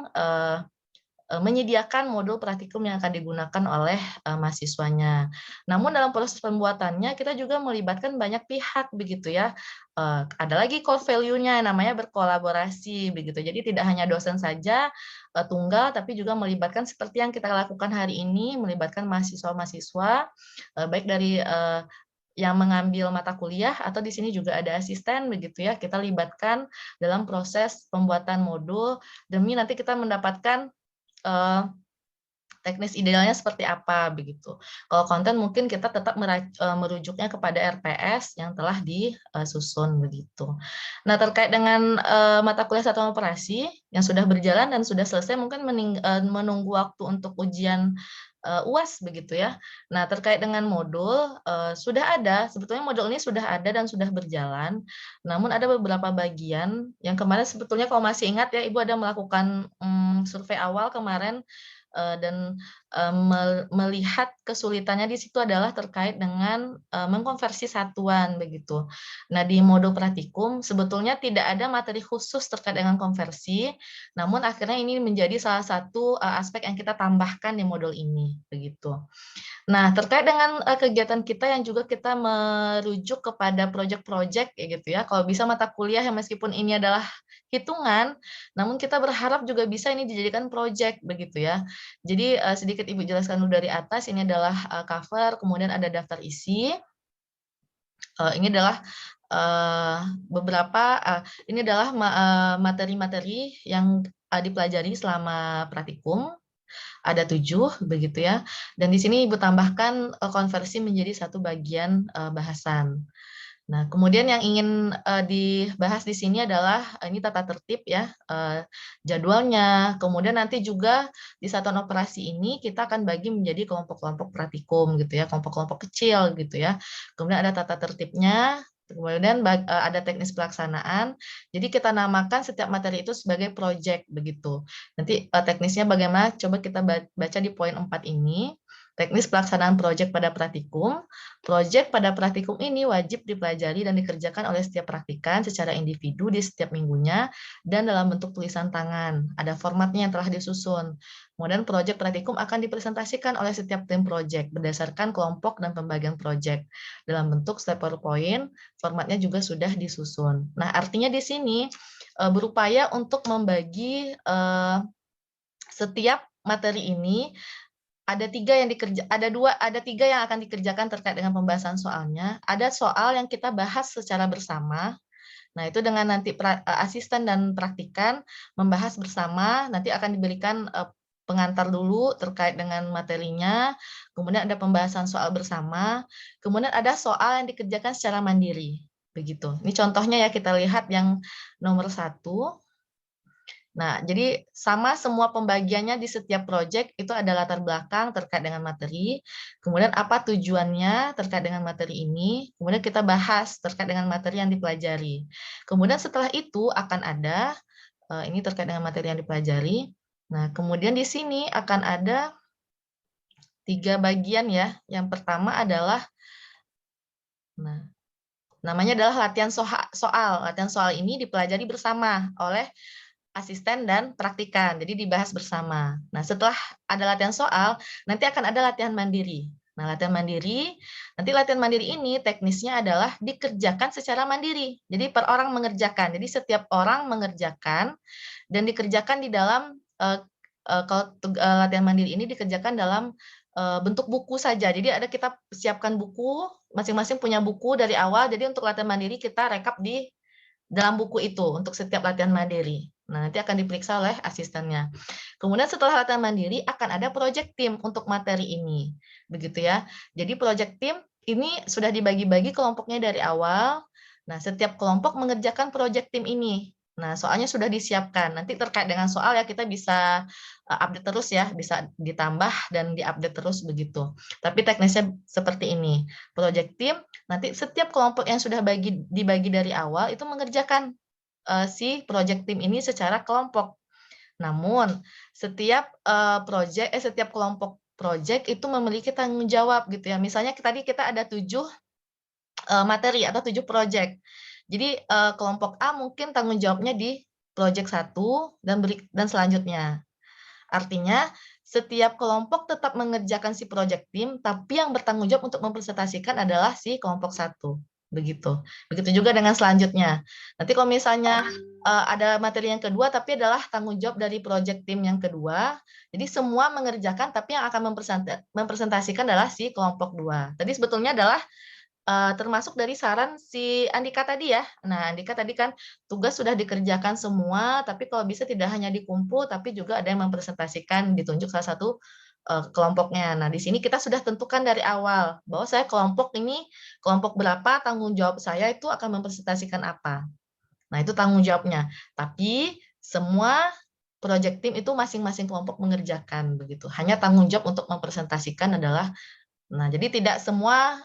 menyediakan modul praktikum yang akan digunakan oleh mahasiswanya. Namun dalam proses pembuatannya kita juga melibatkan banyak pihak begitu ya. Ada lagi core value-nya namanya berkolaborasi begitu. Jadi tidak hanya dosen saja tunggal, tapi juga melibatkan seperti yang kita lakukan hari ini, melibatkan mahasiswa-mahasiswa baik dari yang mengambil mata kuliah atau di sini juga ada asisten begitu ya. Kita libatkan dalam proses pembuatan modul demi nanti kita mendapatkan teknis idealnya seperti apa begitu. Kalau konten mungkin kita tetap merujuknya kepada RPS yang telah disusun begitu. Nah, terkait dengan mata kuliah satuan operasi yang sudah berjalan dan sudah selesai, mungkin menunggu waktu untuk ujian UAS begitu ya. Nah, terkait dengan modul sudah ada, sebetulnya modul ini sudah ada dan sudah berjalan. Namun ada beberapa bagian yang kemarin sebetulnya kalau masih ingat ya, Ibu ada melakukan survei awal kemarin dan melihat kesulitannya di situ adalah terkait dengan mengkonversi satuan begitu. Nah, di modul praktikum sebetulnya tidak ada materi khusus terkait dengan konversi, namun akhirnya ini menjadi salah satu aspek yang kita tambahkan di modul ini begitu. Nah, terkait dengan kegiatan kita yang juga kita merujuk kepada proyek-proyek ya gitu ya. Kalau bisa mata kuliah yang meskipun ini adalah hitungan, namun kita berharap juga bisa ini dijadikan proyek begitu ya. Jadi sedikit Ibu jelaskan dulu dari atas, ini adalah cover, kemudian ada daftar isi. Ini adalah beberapa ini adalah materi-materi yang dipelajari selama praktikum. Ada 7 begitu ya. Dan di sini Ibu tambahkan konversi menjadi satu bagian bahasan. Nah, kemudian yang ingin dibahas di sini adalah ini tata tertib ya, jadwalnya. Kemudian nanti juga di satuan operasi ini kita akan bagi menjadi kelompok-kelompok praktikum gitu ya, kelompok-kelompok kecil gitu ya. Kemudian ada tata tertibnya, kemudian ada teknis pelaksanaan. Jadi kita namakan setiap materi itu sebagai proyek begitu. Nanti teknisnya bagaimana? Coba kita baca di poin 4 ini. Teknis pelaksanaan proyek pada praktikum. Proyek pada praktikum ini wajib dipelajari dan dikerjakan oleh setiap praktikan secara individu di setiap minggunya dan dalam bentuk tulisan tangan. Ada formatnya yang telah disusun. Kemudian proyek praktikum akan dipresentasikan oleh setiap tim proyek berdasarkan kelompok dan pembagian proyek. Dalam bentuk slide PowerPoint, formatnya juga sudah disusun. Nah, artinya di sini berupaya untuk membagi setiap materi ini ada 3 yang akan dikerjakan terkait dengan pembahasan soalnya. Ada soal yang kita bahas secara bersama. Nah, itu dengan nanti asisten dan praktikan membahas bersama, nanti akan diberikan pengantar dulu terkait dengan materinya, kemudian ada pembahasan soal bersama, kemudian ada soal yang dikerjakan secara mandiri. Begitu. Ini contohnya ya, kita lihat yang nomor 1. Nah, jadi sama semua pembagiannya di setiap proyek itu ada latar belakang terkait dengan materi, kemudian apa tujuannya terkait dengan materi ini, kemudian kita bahas terkait dengan materi yang dipelajari. Kemudian setelah itu akan ada, ini terkait dengan materi yang dipelajari, nah kemudian di sini akan ada 3 bagian ya. Yang pertama adalah, nah, namanya adalah latihan soal. Latihan soal ini dipelajari bersama oleh asisten dan praktikan, jadi dibahas bersama. Nah, setelah ada latihan soal, nanti akan ada latihan mandiri. Nah, latihan mandiri ini teknisnya adalah dikerjakan secara mandiri. Jadi per orang mengerjakan. Jadi setiap orang mengerjakan dan dikerjakan di dalam kalau latihan mandiri ini dikerjakan dalam bentuk buku saja. Jadi kita siapkan buku, masing-masing punya buku dari awal. Jadi untuk latihan mandiri kita rekap di dalam buku itu untuk setiap latihan mandiri. Nah, nanti akan diperiksa oleh asistennya. Kemudian setelah latihan mandiri akan ada project team untuk materi ini. Begitu ya. Jadi project team ini sudah dibagi-bagi kelompoknya dari awal. Nah, setiap kelompok mengerjakan project team ini. Nah, soalnya sudah disiapkan. Nanti terkait dengan soal ya kita bisa update terus ya, bisa ditambah dan diupdate terus begitu. Tapi teknisnya seperti ini. Project team, nanti setiap kelompok yang sudah dibagi dari awal itu mengerjakan si project team ini secara kelompok. Namun setiap setiap kelompok project itu memiliki tanggung jawab gitu ya. Misalnya tadi kita ada 7 materi atau 7 project. Jadi kelompok A mungkin tanggung jawabnya di project 1 dan selanjutnya. Artinya setiap kelompok tetap mengerjakan si project team, tapi yang bertanggung jawab untuk mempresentasikan adalah si kelompok 1. Begitu. Begitu juga dengan selanjutnya. Nanti kalau misalnya ada materi yang kedua, tapi adalah tanggung jawab dari project team yang kedua, jadi semua mengerjakan, tapi yang akan mempresentasikan adalah si kelompok 2. Tadi sebetulnya adalah termasuk dari saran si Andika tadi ya. Nah, Andika tadi kan tugas sudah dikerjakan semua, tapi kalau bisa tidak hanya dikumpul, tapi juga ada yang mempresentasikan, ditunjuk salah satu kelompoknya. Nah, di sini kita sudah tentukan dari awal bahwa saya kelompok ini, kelompok berapa, tanggung jawab saya itu akan mempresentasikan apa. Nah, itu tanggung jawabnya. Tapi semua project team itu masing-masing kelompok mengerjakan begitu. Hanya tanggung jawab untuk mempresentasikan adalah Nah, jadi tidak semua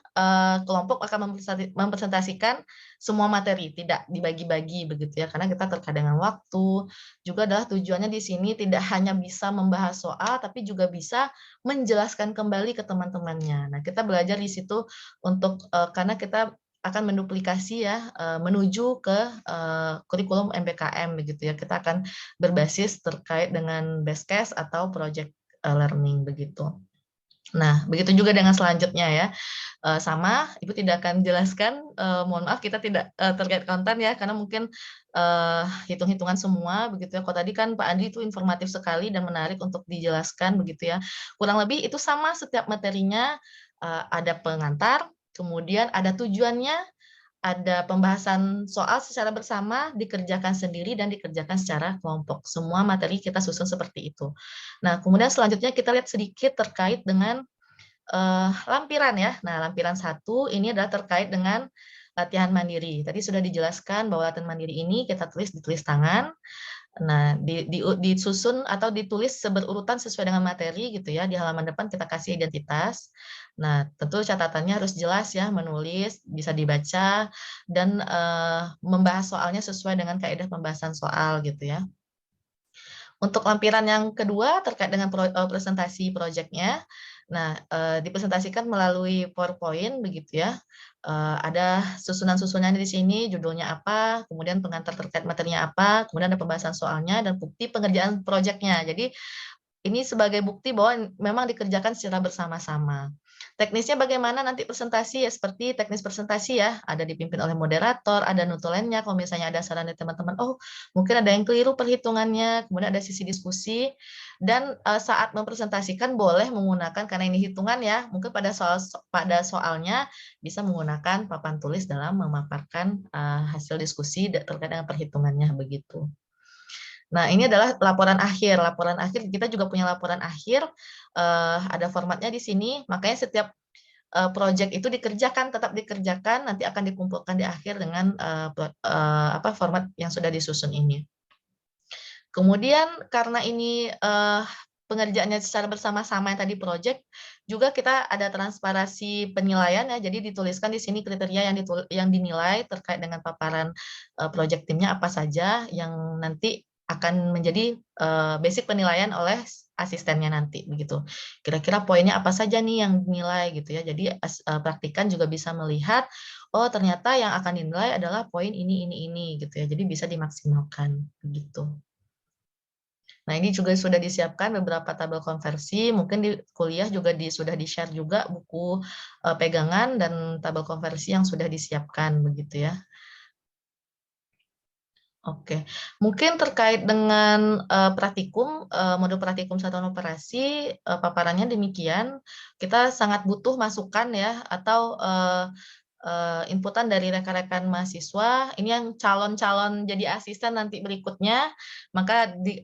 kelompok akan mempresentasikan semua materi, tidak dibagi-bagi begitu ya, karena kita terkait dengan waktu, juga adalah tujuannya di sini tidak hanya bisa membahas soal, tapi juga bisa menjelaskan kembali ke teman-temannya. Nah, kita belajar di situ untuk karena kita akan menduplikasi ya, menuju ke kurikulum MBKM begitu ya. Kita akan berbasis terkait dengan best case atau project learning begitu. Nah, begitu juga dengan selanjutnya ya. Sama, Ibu tidak akan jelaskan, mohon maaf kita tidak terkait konten ya, karena mungkin hitung-hitungan semua begitu ya. Kalau tadi kan Pak Andi itu informatif sekali dan menarik untuk dijelaskan begitu ya. Kurang lebih itu sama setiap materinya, ada pengantar, kemudian ada tujuannya, ada pembahasan soal secara bersama, dikerjakan sendiri, dan dikerjakan secara kelompok. Semua materi kita susun seperti itu. Nah, kemudian selanjutnya kita lihat sedikit terkait dengan lampiran ya. Nah, lampiran 1 ini adalah terkait dengan latihan mandiri. Tadi sudah dijelaskan bahwa latihan mandiri ini kita ditulis tangan. Nah, disusun atau ditulis berurutan sesuai dengan materi gitu ya. Di halaman depan kita kasih identitas. Nah, tentu catatannya harus jelas ya, menulis, bisa dibaca, dan membahas soalnya sesuai dengan kaidah pembahasan soal gitu ya. Untuk lampiran yang kedua terkait dengan presentasi proyeknya, nah dipresentasikan melalui PowerPoint begitu ya. Ada susunan-susunannya di sini, judulnya apa, kemudian pengantar terkait materinya apa, kemudian ada pembahasan soalnya dan bukti pengerjaan proyeknya. Jadi ini sebagai bukti bahwa memang dikerjakan secara bersama-sama. Teknisnya bagaimana nanti presentasi ya seperti teknis presentasi ya, ada dipimpin oleh moderator, ada nutulennya kalau misalnya ada saran dari teman-teman, oh mungkin ada yang keliru perhitungannya, kemudian ada sisi diskusi, dan saat mempresentasikan boleh menggunakan, karena ini hitungan ya, mungkin pada soalnya bisa menggunakan papan tulis dalam memaparkan hasil diskusi terkait dengan perhitungannya begitu. Nah, ini adalah laporan akhir. Laporan akhir kita juga punya laporan akhir, ada formatnya di sini. Makanya setiap project itu tetap dikerjakan, nanti akan dikumpulkan di akhir dengan format yang sudah disusun ini. Kemudian karena ini pengerjaannya secara bersama-sama yang tadi project, juga kita ada transparansi penilaian ya. Jadi dituliskan di sini kriteria yang dinilai terkait dengan paparan project timnya apa saja yang nanti akan menjadi basic penilaian oleh asistennya nanti begitu. Kira-kira poinnya apa saja nih yang dinilai gitu ya. Jadi praktikan juga bisa melihat oh ternyata yang akan dinilai adalah poin ini gitu ya. Jadi bisa dimaksimalkan begitu. Nah, ini juga sudah disiapkan beberapa tabel konversi, mungkin di kuliah juga sudah di-share juga buku pegangan dan tabel konversi yang sudah disiapkan begitu ya. Oke, mungkin terkait dengan praktikum, modul praktikum satuan operasi, paparannya demikian. Kita sangat butuh masukan ya, atau inputan dari rekan-rekan mahasiswa. Ini yang calon-calon jadi asisten nanti berikutnya, maka di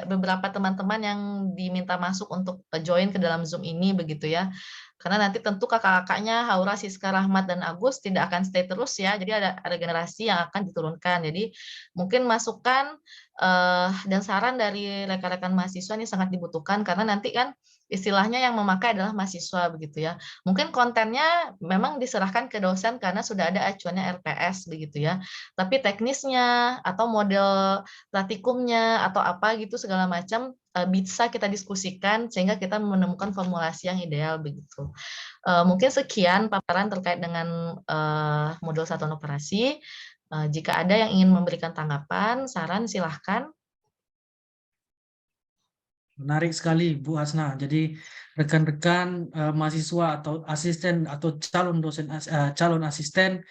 beberapa teman-teman yang diminta masuk untuk join ke dalam Zoom ini begitu ya. Karena nanti tentu kakak-kakaknya Haura, Siska, Rahmat, dan Agus tidak akan stay terus ya. Jadi ada generasi yang akan diturunkan. Jadi mungkin masukan dan saran dari rekan-rekan mahasiswa ini sangat dibutuhkan karena nanti kan istilahnya yang memakai adalah mahasiswa begitu ya. Mungkin kontennya memang diserahkan ke dosen karena sudah ada acuannya RPS begitu ya. Tapi teknisnya atau model praktikumnya atau apa gitu segala macam bisa kita diskusikan sehingga kita menemukan formulasi yang ideal begitu. Mungkin sekian paparan terkait dengan modul satuan operasi. Jika ada yang ingin memberikan tanggapan, saran, silahkan. Menarik sekali Bu Hasna. Jadi rekan-rekan mahasiswa atau asisten atau calon asisten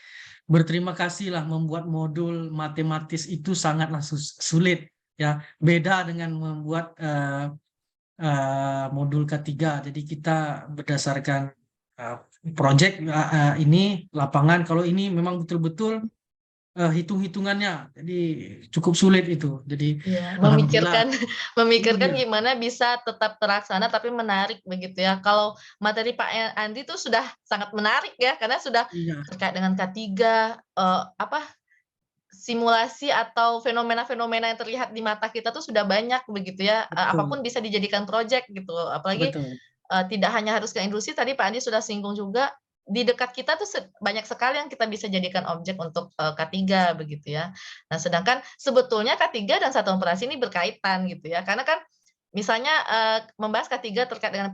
berterima kasihlah membuat modul matematis itu sangatlah sulit ya. Beda dengan membuat modul ketiga. Jadi kita berdasarkan project ini lapangan. Kalau ini memang betul-betul hitung-hitungannya, jadi cukup sulit itu. Jadi ya, alhamdulillah. memikirkan Iya. gimana bisa tetap terlaksana tapi menarik begitu ya. Kalau materi Pak Andi itu sudah sangat menarik ya karena sudah Iya, terkait dengan K3 simulasi atau fenomena-fenomena yang terlihat di mata kita tuh sudah banyak begitu ya. betul, Apapun bisa dijadikan project gitu. Apalagi betul. tidak hanya harus ke industri, tadi Pak Andi sudah singgung juga, di dekat kita tuh banyak sekali yang kita bisa jadikan objek untuk K3 begitu ya. Nah, sedangkan sebetulnya K3 dan satuan operasi ini berkaitan gitu ya. Karena kan misalnya membahas K3 terkait dengan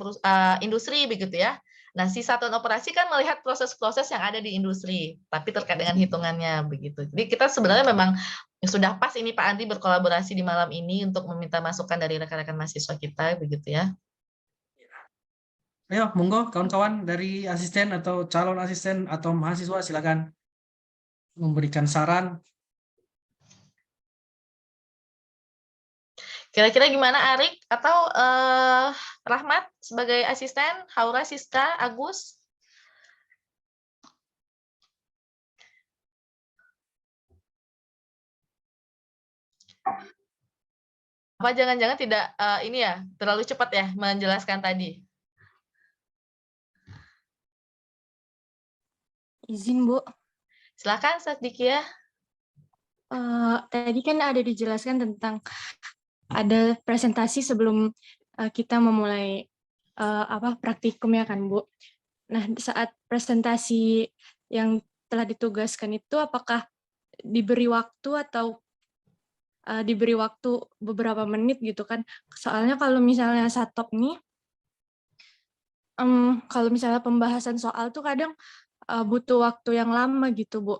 industri begitu ya. Nah, si satuan operasi kan melihat proses-proses yang ada di industri, tapi terkait dengan hitungannya begitu. Jadi kita sebenarnya memang sudah pas ini Pak Andi berkolaborasi di malam ini untuk meminta masukan dari rekan-rekan mahasiswa kita begitu ya. Ayo, monggo kawan-kawan dari asisten atau calon asisten atau mahasiswa silakan memberikan saran. Kira-kira gimana Arik atau Rahmat sebagai asisten, Haura, Siska, Agus? Apa jangan-jangan tidak ini ya terlalu cepat ya menjelaskan tadi? Izin, Bu. Silakan Sadikia. Tadi kan ada dijelaskan tentang ada presentasi sebelum kita memulai praktikum ya kan, Bu. Nah, saat presentasi yang telah ditugaskan itu apakah diberi waktu atau diberi waktu beberapa menit gitu kan? Soalnya kalau misalnya Satop nih, kalau misalnya pembahasan soal tuh kadang butuh waktu yang lama gitu, Bu.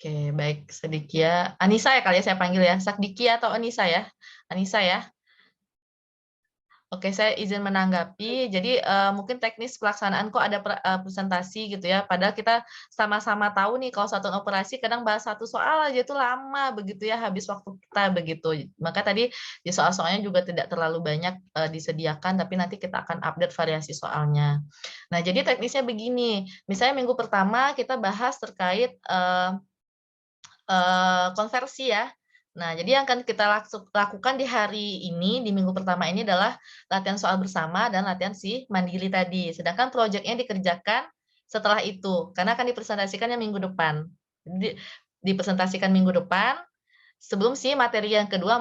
Oke, baik Sadikia. Anissa ya kali ya saya panggil ya. Sadikia atau Anissa ya? Anissa ya. Oke, saya izin menanggapi. Jadi mungkin teknis pelaksanaan kok ada presentasi gitu ya. Padahal kita sama-sama tahu nih kalau satuan operasi kadang bahas satu soal aja itu lama begitu ya, habis waktu kita begitu. Maka tadi di soal-soalnya juga tidak terlalu banyak disediakan, tapi nanti kita akan update variasi soalnya. Nah, jadi teknisnya begini. Misalnya minggu pertama kita bahas terkait konversi ya. Nah, jadi yang akan kita lakukan di hari ini, di minggu pertama ini adalah latihan soal bersama dan latihan si mandiri tadi. Sedangkan proyeknya dikerjakan setelah itu, karena akan dipresentasikannya minggu depan. Jadi, dipresentasikan minggu depan, sebelum si materi yang kedua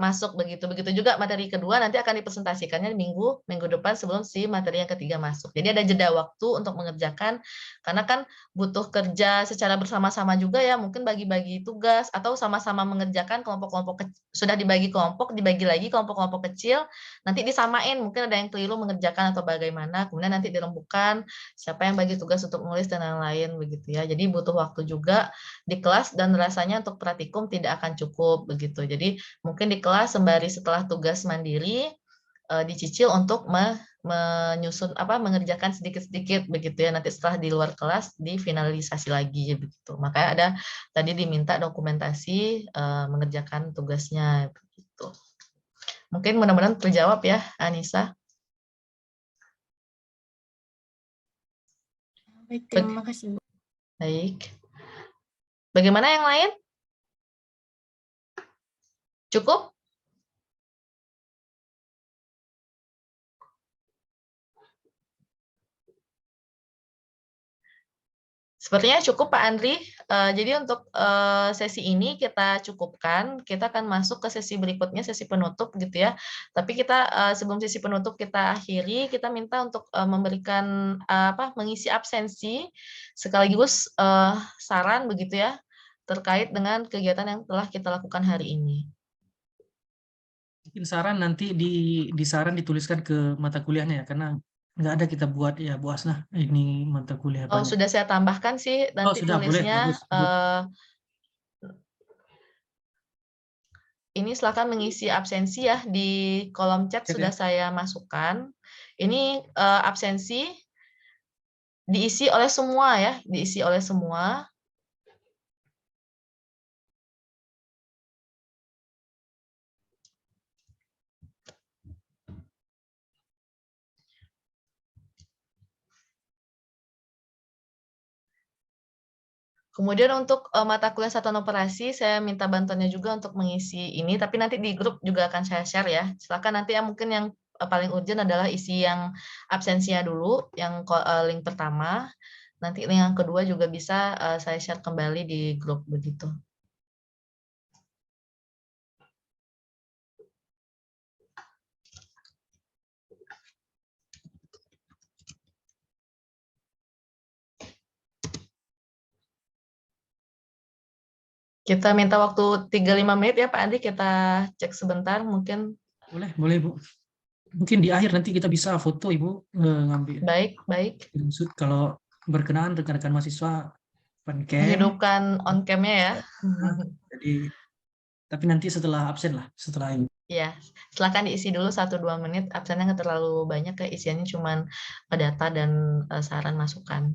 masuk begitu. Begitu juga materi kedua nanti akan dipresentasikannya minggu depan sebelum si materi yang ketiga masuk. Jadi ada jeda waktu untuk mengerjakan karena kan butuh kerja secara bersama-sama juga ya, mungkin bagi-bagi tugas atau sama-sama mengerjakan kelompok-kelompok sudah dibagi kelompok, dibagi lagi kelompok-kelompok kecil, nanti disamain, mungkin ada yang keliru mengerjakan atau bagaimana, kemudian nanti dirembukan siapa yang bagi tugas untuk menulis dan lain-lain begitu ya. Jadi butuh waktu juga di kelas dan rasanya untuk praktikum tidak akan cukup begitu. Jadi mungkin di kelas sembari setelah tugas mandiri dicicil untuk menyusun mengerjakan sedikit-sedikit begitu ya, nanti setelah di luar kelas difinalisasi lagi begitu. Makanya ada tadi diminta dokumentasi mengerjakan tugasnya begitu. Mungkin mudah-mudahan terjawab ya Anissa. Baik, terima kasih, Bu. Baik. Bagaimana yang lain? Cukup? Sepertinya cukup Pak Andri. Jadi untuk sesi ini kita cukupkan. Kita akan masuk ke sesi berikutnya, sesi penutup gitu ya. Tapi kita sebelum sesi penutup kita akhiri, kita minta untuk memberikan mengisi absensi sekaligus saran begitu ya terkait dengan kegiatan yang telah kita lakukan hari ini. Mungkin saran nanti di saran dituliskan ke mata kuliahnya ya, karena nggak ada kita buat ya Bu Asna ini mata kuliah Oh, banyak. sudah saya tambahkan sih nanti sudah, boleh, tulisnya. bagus. Ini silakan mengisi absensi ya di kolom chat Chat ya. sudah saya masukkan. Ini absensi diisi oleh semua ya, diisi oleh semua. Kemudian untuk mata kuliah satuan operasi, saya minta bantuannya juga untuk mengisi ini, tapi nanti di grup juga akan saya share ya. Silakan nanti mungkin yang paling urgent adalah isi yang absensinya dulu, yang link pertama. Nanti link yang kedua juga bisa saya share kembali di grup begitu. Kita minta waktu 35 menit ya Pak Andi, kita cek sebentar mungkin. Boleh Bu. Mungkin di akhir nanti kita bisa foto Ibu, ngambil Baik. screenshot kalau berkenaan rekan-rekan mahasiswa open cam. Menghidupkan on cam-nya ya. Jadi, tapi nanti setelah absen lah, setelah ini. Ya, silakan diisi dulu 1-2 menit, absennya nggak terlalu banyak ya, isiannya cuman data dan saran masukan.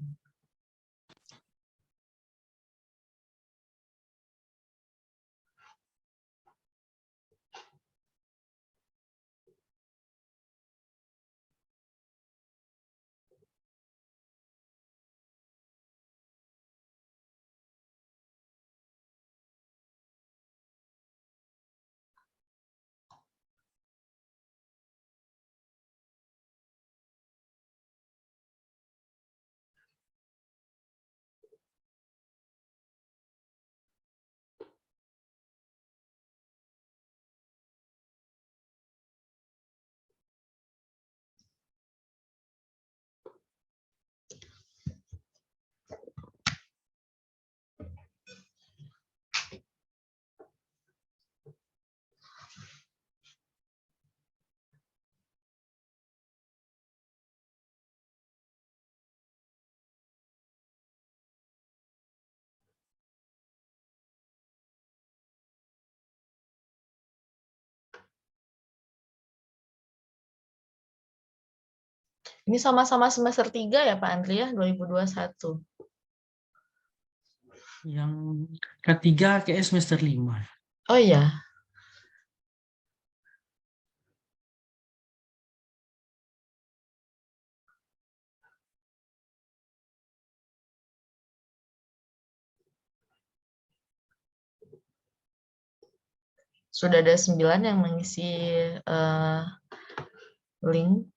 Ini sama-sama semester 3 ya Pak Andri ya, 2021. Yang ketiga kayak semester 5. Oh iya. Sudah ada 9 yang mengisi link.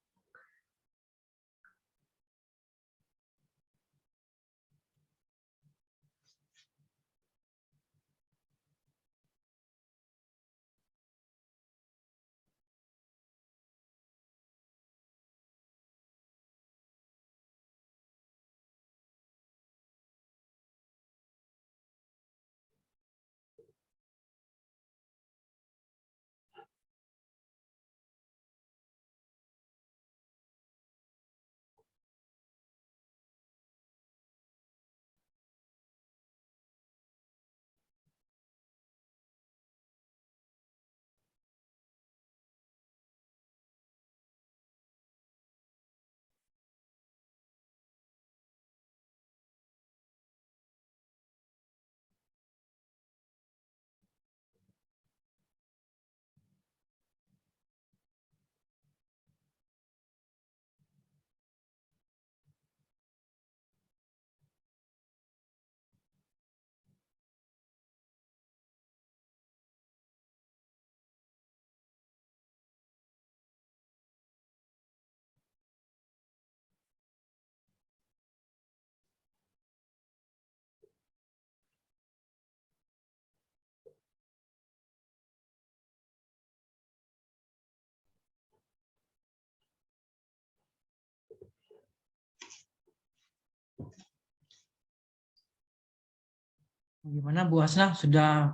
Gimana Bu Hasna, sudah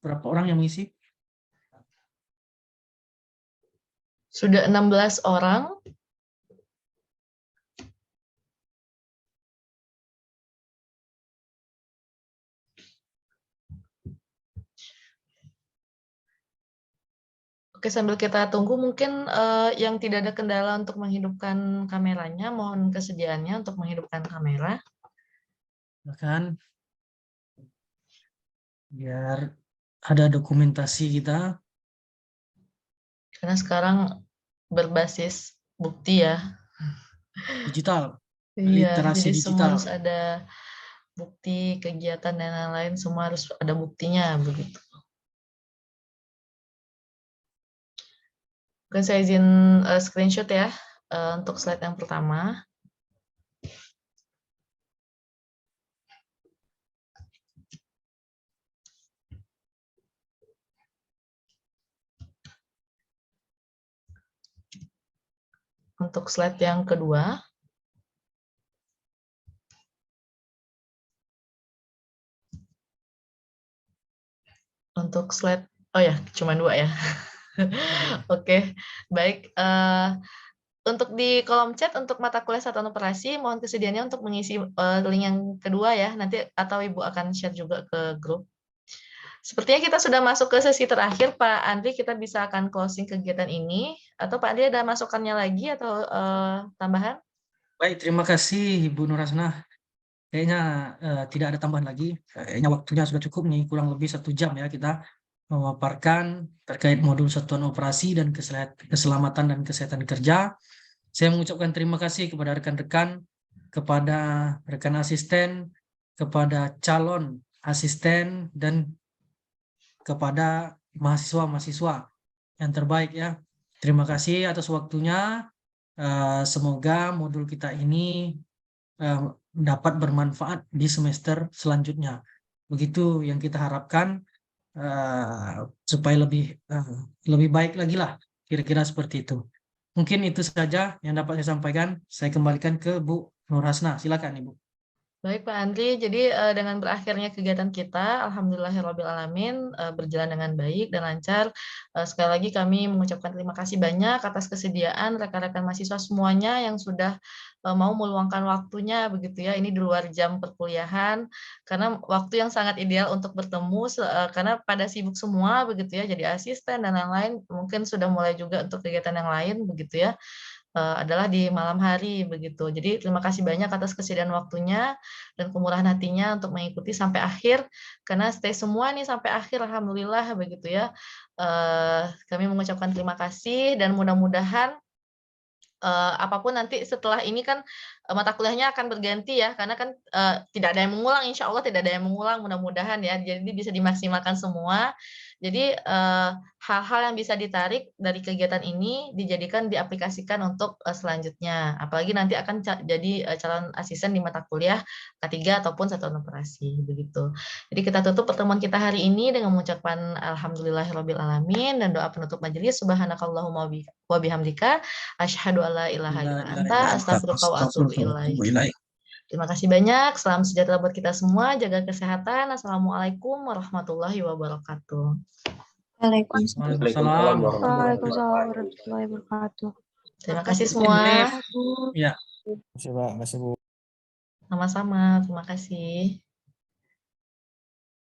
berapa orang yang mengisi? Sudah 16 orang. Oke, sambil kita tunggu mungkin yang tidak ada kendala untuk menghidupkan kameranya, mohon kesediaannya untuk menghidupkan kamera. Bahkan biar ada dokumentasi kita. Karena sekarang berbasis bukti ya. Digital, Iya, literasi jadi semua digital. harus ada bukti kegiatan dan lain-lain, semua harus ada buktinya begitu. Mungkin saya izin screenshot ya untuk slide yang pertama. Untuk slide yang kedua. Untuk slide, oh ya, cuma 2 ya. Oke, baik. Untuk di kolom chat untuk mata kuliah satuan operasi, mohon kesediaannya untuk mengisi link yang kedua ya, nanti atau Ibu akan share juga ke grup. Sepertinya kita sudah masuk ke sesi terakhir, Pak Andri, kita bisa akan closing kegiatan ini. Atau Pak Andri ada masukannya lagi atau tambahan? Baik, terima kasih Ibu Nur Hasnah. Kayaknya tidak ada tambahan lagi. Kayaknya waktunya sudah cukup nih, kurang lebih 1 jam ya kita memaparkan terkait modul satuan operasi dan keselamatan dan kesehatan kerja. Saya mengucapkan terima kasih kepada rekan-rekan, kepada rekan asisten, kepada calon asisten, dan kepada mahasiswa-mahasiswa yang terbaik ya. Terima kasih atas waktunya. Semoga modul kita ini dapat bermanfaat di semester selanjutnya. Begitu yang kita harapkan, supaya lebih baik lagi lah, kira-kira seperti itu. Mungkin itu saja yang dapat saya sampaikan. Saya kembalikan ke Bu Nur Hasnah. Silakan Ibu. Baik Pak Andri, jadi dengan berakhirnya kegiatan kita, alhamdulillahirrabbilalamin berjalan dengan baik dan lancar. Sekali lagi kami mengucapkan terima kasih banyak atas kesediaan rekan-rekan mahasiswa semuanya yang sudah mau meluangkan waktunya begitu ya. Ini di luar jam perkuliahan karena waktu yang sangat ideal untuk bertemu karena pada sibuk semua begitu ya, jadi asisten dan lain-lain. Mungkin sudah mulai juga untuk kegiatan yang lain begitu ya. Adalah di malam hari begitu. Jadi terima kasih banyak atas kesediaan waktunya dan kemurahan hatinya untuk mengikuti sampai akhir karena stay semua nih sampai akhir alhamdulillah begitu ya. Kami mengucapkan terima kasih dan mudah-mudahan apapun nanti setelah ini kan mata kuliahnya akan berganti ya karena kan tidak ada yang mengulang, insya Allah tidak ada yang mengulang mudah-mudahan ya, jadi bisa dimaksimalkan semua. Jadi hal-hal yang bisa ditarik dari kegiatan ini dijadikan diaplikasikan untuk selanjutnya, apalagi nanti akan jadi calon asisten di mata kuliah K3 ataupun satuan operasi begitu. Jadi kita tutup pertemuan kita hari ini dengan mengucapkan alhamdulillahirabbil dan doa penutup majelis, subhanakallahumma wa bihamdika asyhadu alla ilaha illa anta astaghfiruka wa atubu ilaik. Terima kasih banyak. Salam sejahtera buat kita semua. Jaga kesehatan. Assalamualaikum warahmatullahi wabarakatuh. Waalaikumsalam. Waalaikumsalam. Waalaikumsalam warahmatullahi wabarakatuh. Terima kasih Ini, semua. ya. Terima kasih, Pak. Terima kasih, Bu. Sama-sama. Terima kasih.